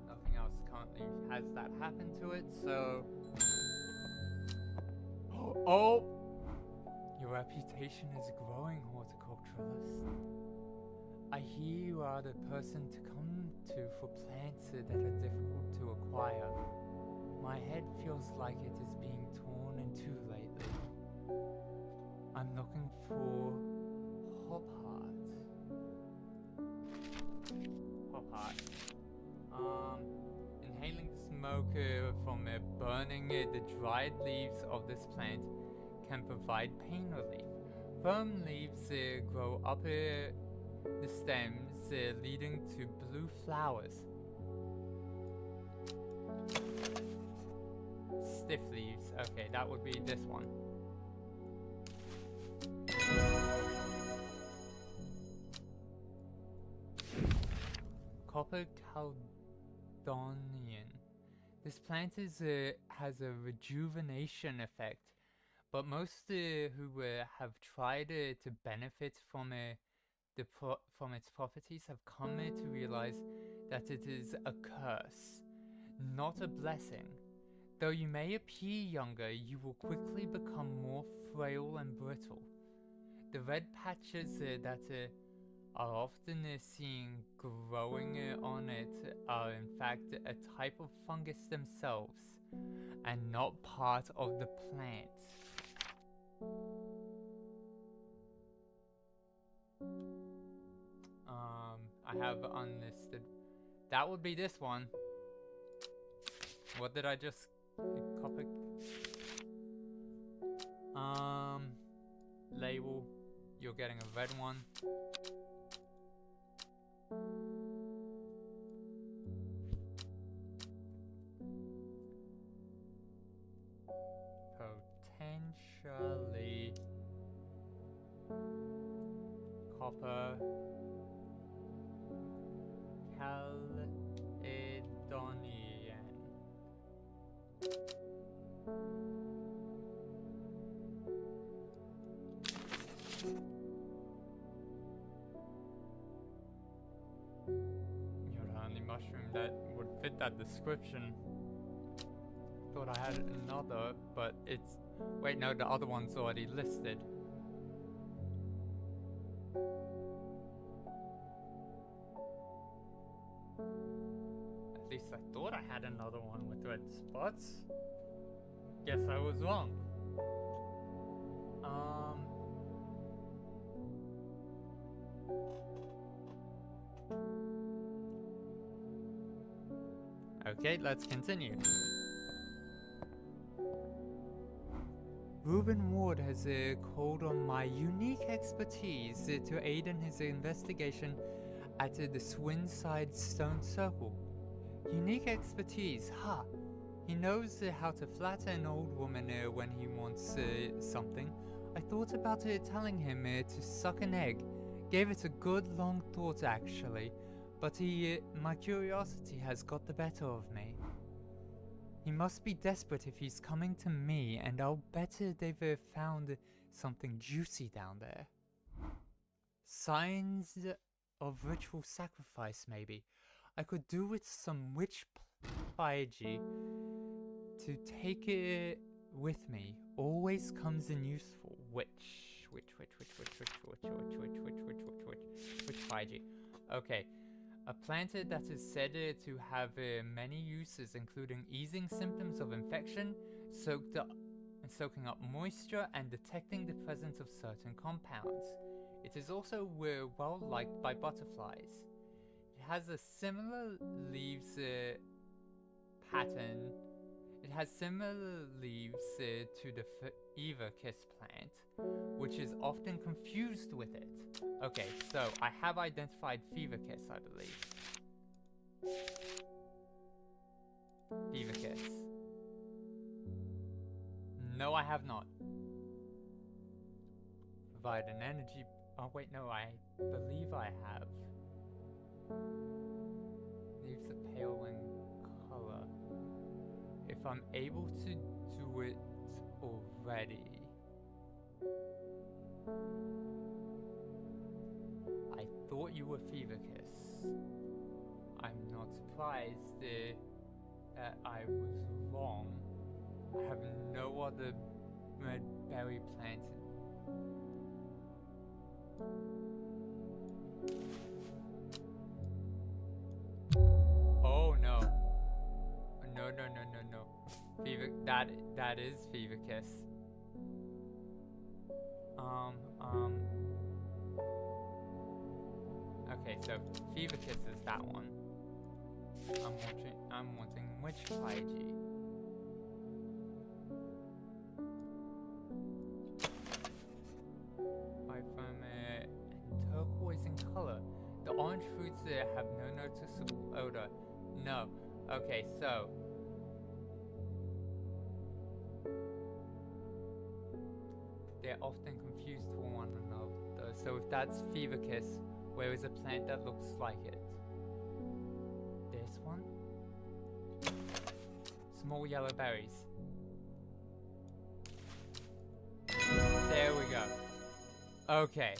Nothing else currently has that happen to it, so... Oh! Your reputation is growing, horticulturalist. I hear you are the person to come to for plants that are difficult to acquire. My head feels like it is being torn in two lately. I'm looking for hop heart. Inhaling smoke from burning the dried leaves of this plant can provide pain relief. Firm leaves grow up the stems, leading to blue flowers. Stiff leaves. Okay, that would be this one. Copper Caldonian. This plant has a rejuvenation effect, but most who have tried to benefit from from its properties have come to realize that it is a curse, not a blessing. Though you may appear younger, you will quickly become more frail and brittle. The red patches that are often seen growing on it are in fact a type of fungus themselves, and not part of the plant. I have unlisted. That would be this one. What did I just copy? Label. You're getting a red one. Potentially copper Caledonian. You're the only mushroom that would fit that description. Thought I had another, but it's... Wait, no, the other one's already listed. At least I thought I had another one with red spots. Guess I was wrong. Okay, let's continue. Reuben Ward has called on my unique expertise to aid in his investigation at the Swinside Stone Circle. Unique expertise, ha! He knows how to flatter an old woman when he wants something. I thought about telling him to suck an egg. Gave it a good long thought actually, but my curiosity has got the better of me. He must be desperate if he's coming to me, and I'll bet they've found something juicy down there. Signs of ritual sacrifice, maybe. I could do with some witch piety to take it with me. Always comes in useful. Witch piety. Okay. A plant that is said to have many uses, including easing symptoms of infection, soaking up moisture, and detecting the presence of certain compounds. It is also well liked by butterflies. It has a similar leaves pattern. It has similar leaves to the fever kiss plant, which is often confused with it. Okay, so I have identified fever kiss, I believe. Fever kiss. No, I have not. Provide an energy. Oh wait, no, I believe I have. Leaves are pale in color. If I'm able to do it already, I thought you were fever kiss. I'm not surprised that I was wrong. I have no other red berry plant. Oh no. No. Fever, that is fever kiss. Okay, so fever kiss is that one. I'm wanting which Kaiji? From and turquoise in color. The orange fruits there have no noticeable odor. No. Okay, so they're often confused for one another. So if that's fever kiss, where is a plant that looks like it? This one? Small yellow berries. There we go. Okay.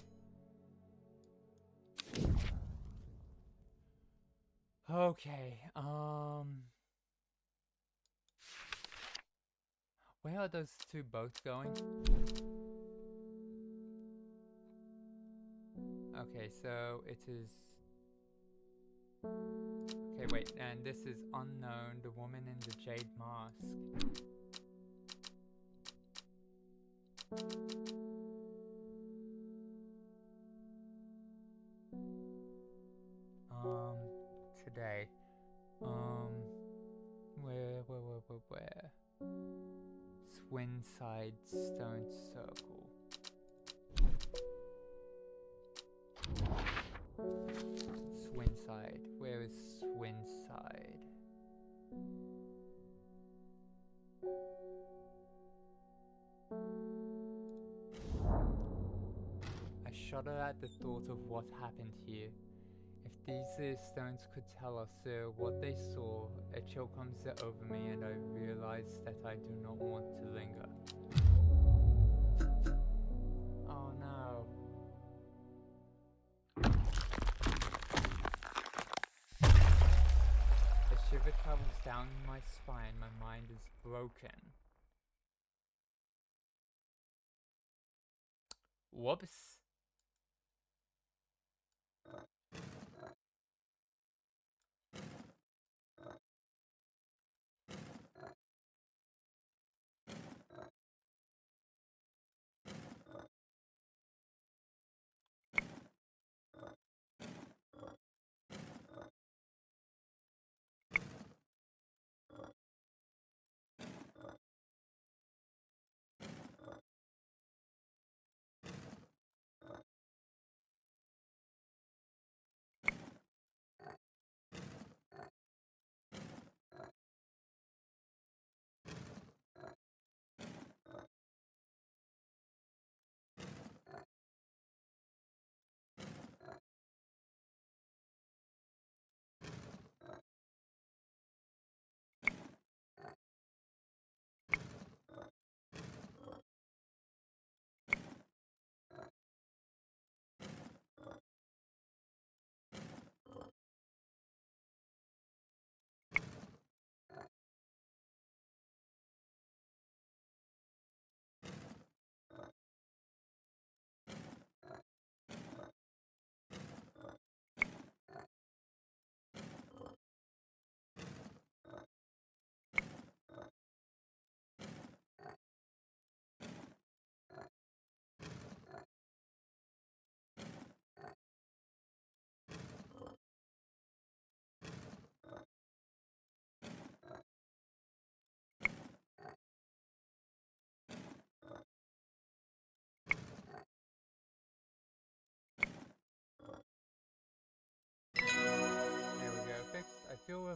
Okay, where are those two both going? Okay, so it is... Okay, wait, and this is unknown, the woman in the jade mask. Today. Where? Swinside Stone Circle. Swinside. Where is Swinside? I shudder at the thought of what happened here. If these stones could tell us what they saw, a chill comes over me and I realize that I do not want to linger. Oh no. A shiver travels down my spine, my mind is broken. Whoops.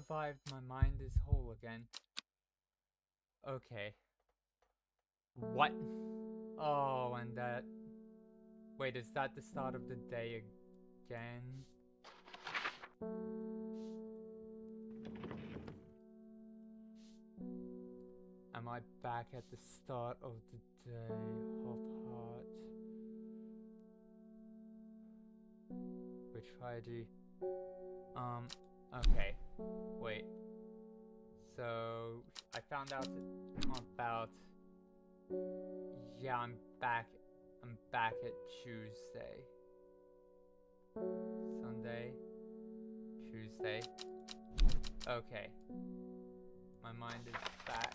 revived, my mind is whole again. Okay. What? Oh, and that... Wait, is that the start of the day again? Am I back at the start of the day? Hot heart. Which Friday? Okay. Wait. So, I found out about... Yeah, I'm back at Tuesday. Sunday. Tuesday. Okay. My mind is back.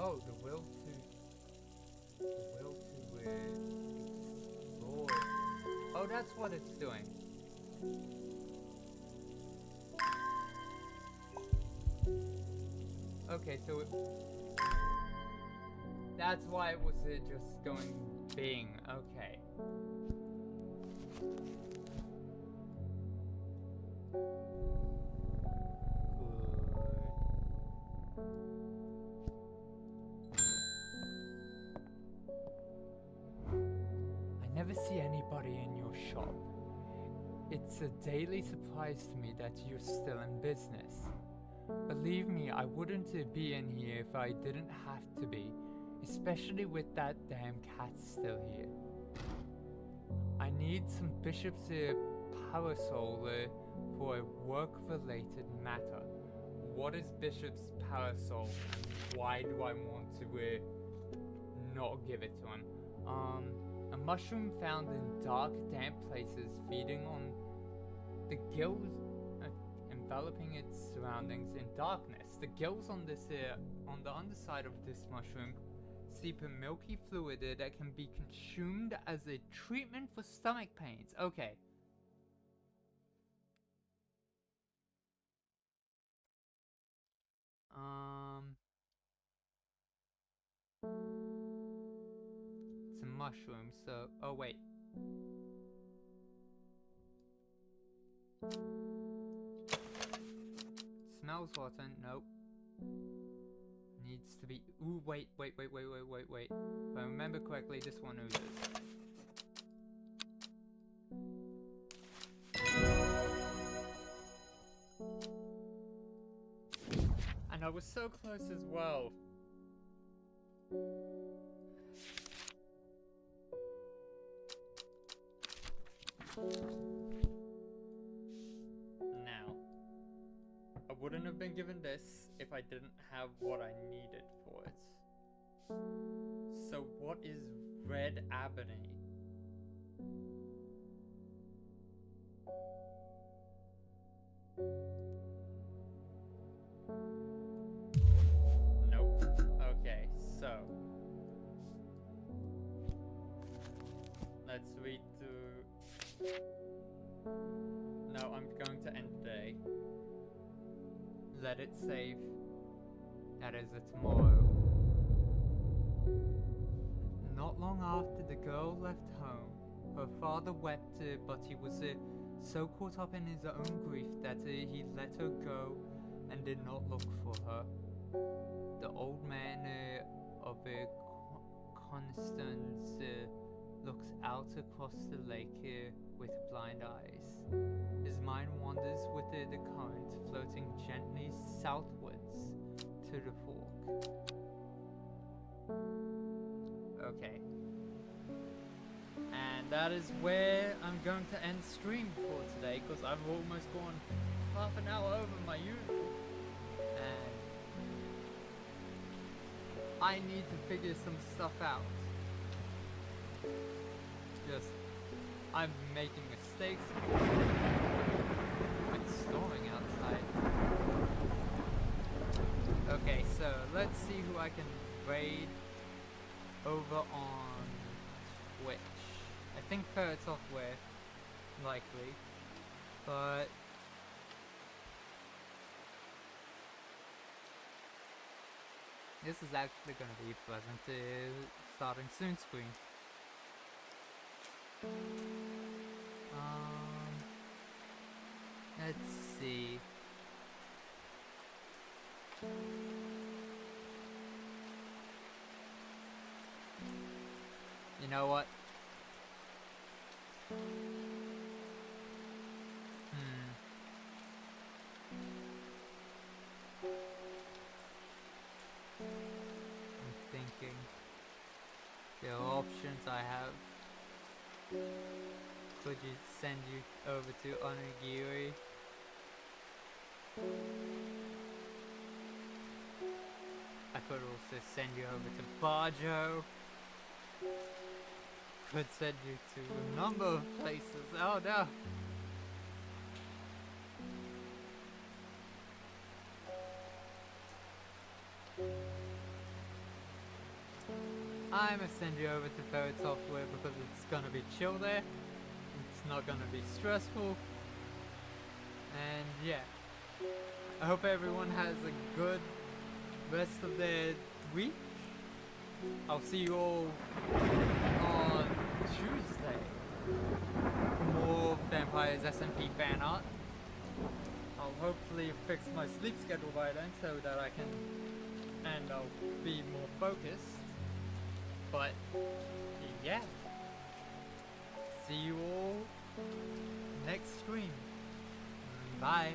Oh, the will to explore. Oh, that's what it's doing. Okay, so that's why it was just going bing. Okay. I never see anybody in your shop. It's a daily surprise to me that you're still in business. Believe me, I wouldn't be in here if I didn't have to be, especially with that damn cat still here. I need some Bishop's parasol for a work-related matter. What is Bishop's parasol, and why do I want to not give it to him? A mushroom found in dark, damp places, feeding on the gills, enveloping its surroundings in darkness. The gills on this on the underside of this mushroom seep a milky fluid that can be consumed as a treatment for stomach pains. Okay. It's a mushroom, so... Oh, wait. Smells rotten. Nope. Needs to be... Ooh, wait. If I remember correctly, this one oozes. And I was so close as well. Now, I wouldn't have been given this if I didn't have what I needed for it. So what is red ebony? Nope. Okay, so let's read to... No, I'm going to end the day. Let it save. That is a tomorrow. Not long after the girl left home, her father wept, but he was so caught up in his own grief that he let her go and did not look for her. The old man of Constance looks out across the lake with blind eyes. His mind wanders with the current, floating gently southwards to the fork. Okay. And that is where I'm going to end stream for today, because I've almost gone half an hour over my usual. And I need to figure some stuff out. I'm making mistakes with storing outside. Okay, so let's see who I can raid over on Twitch. I think first off with likely. But this is actually going to be pleasant to starting soon screen. Let's see. You know what? I'm thinking. There are options I have. Could you send you over to Onigiri? I could also send you over to Bajo. Could send you to a number of places. Oh no! I'm gonna send you over to Ferret Software because it's gonna be chill there. It's not gonna be stressful. And yeah. I hope everyone has a good rest of their week. I'll see you all on Tuesday for more Vampires SMP fan art. I'll hopefully fix my sleep schedule by then so that I can, and I'll be more focused. But yeah, see you all next stream. Bye.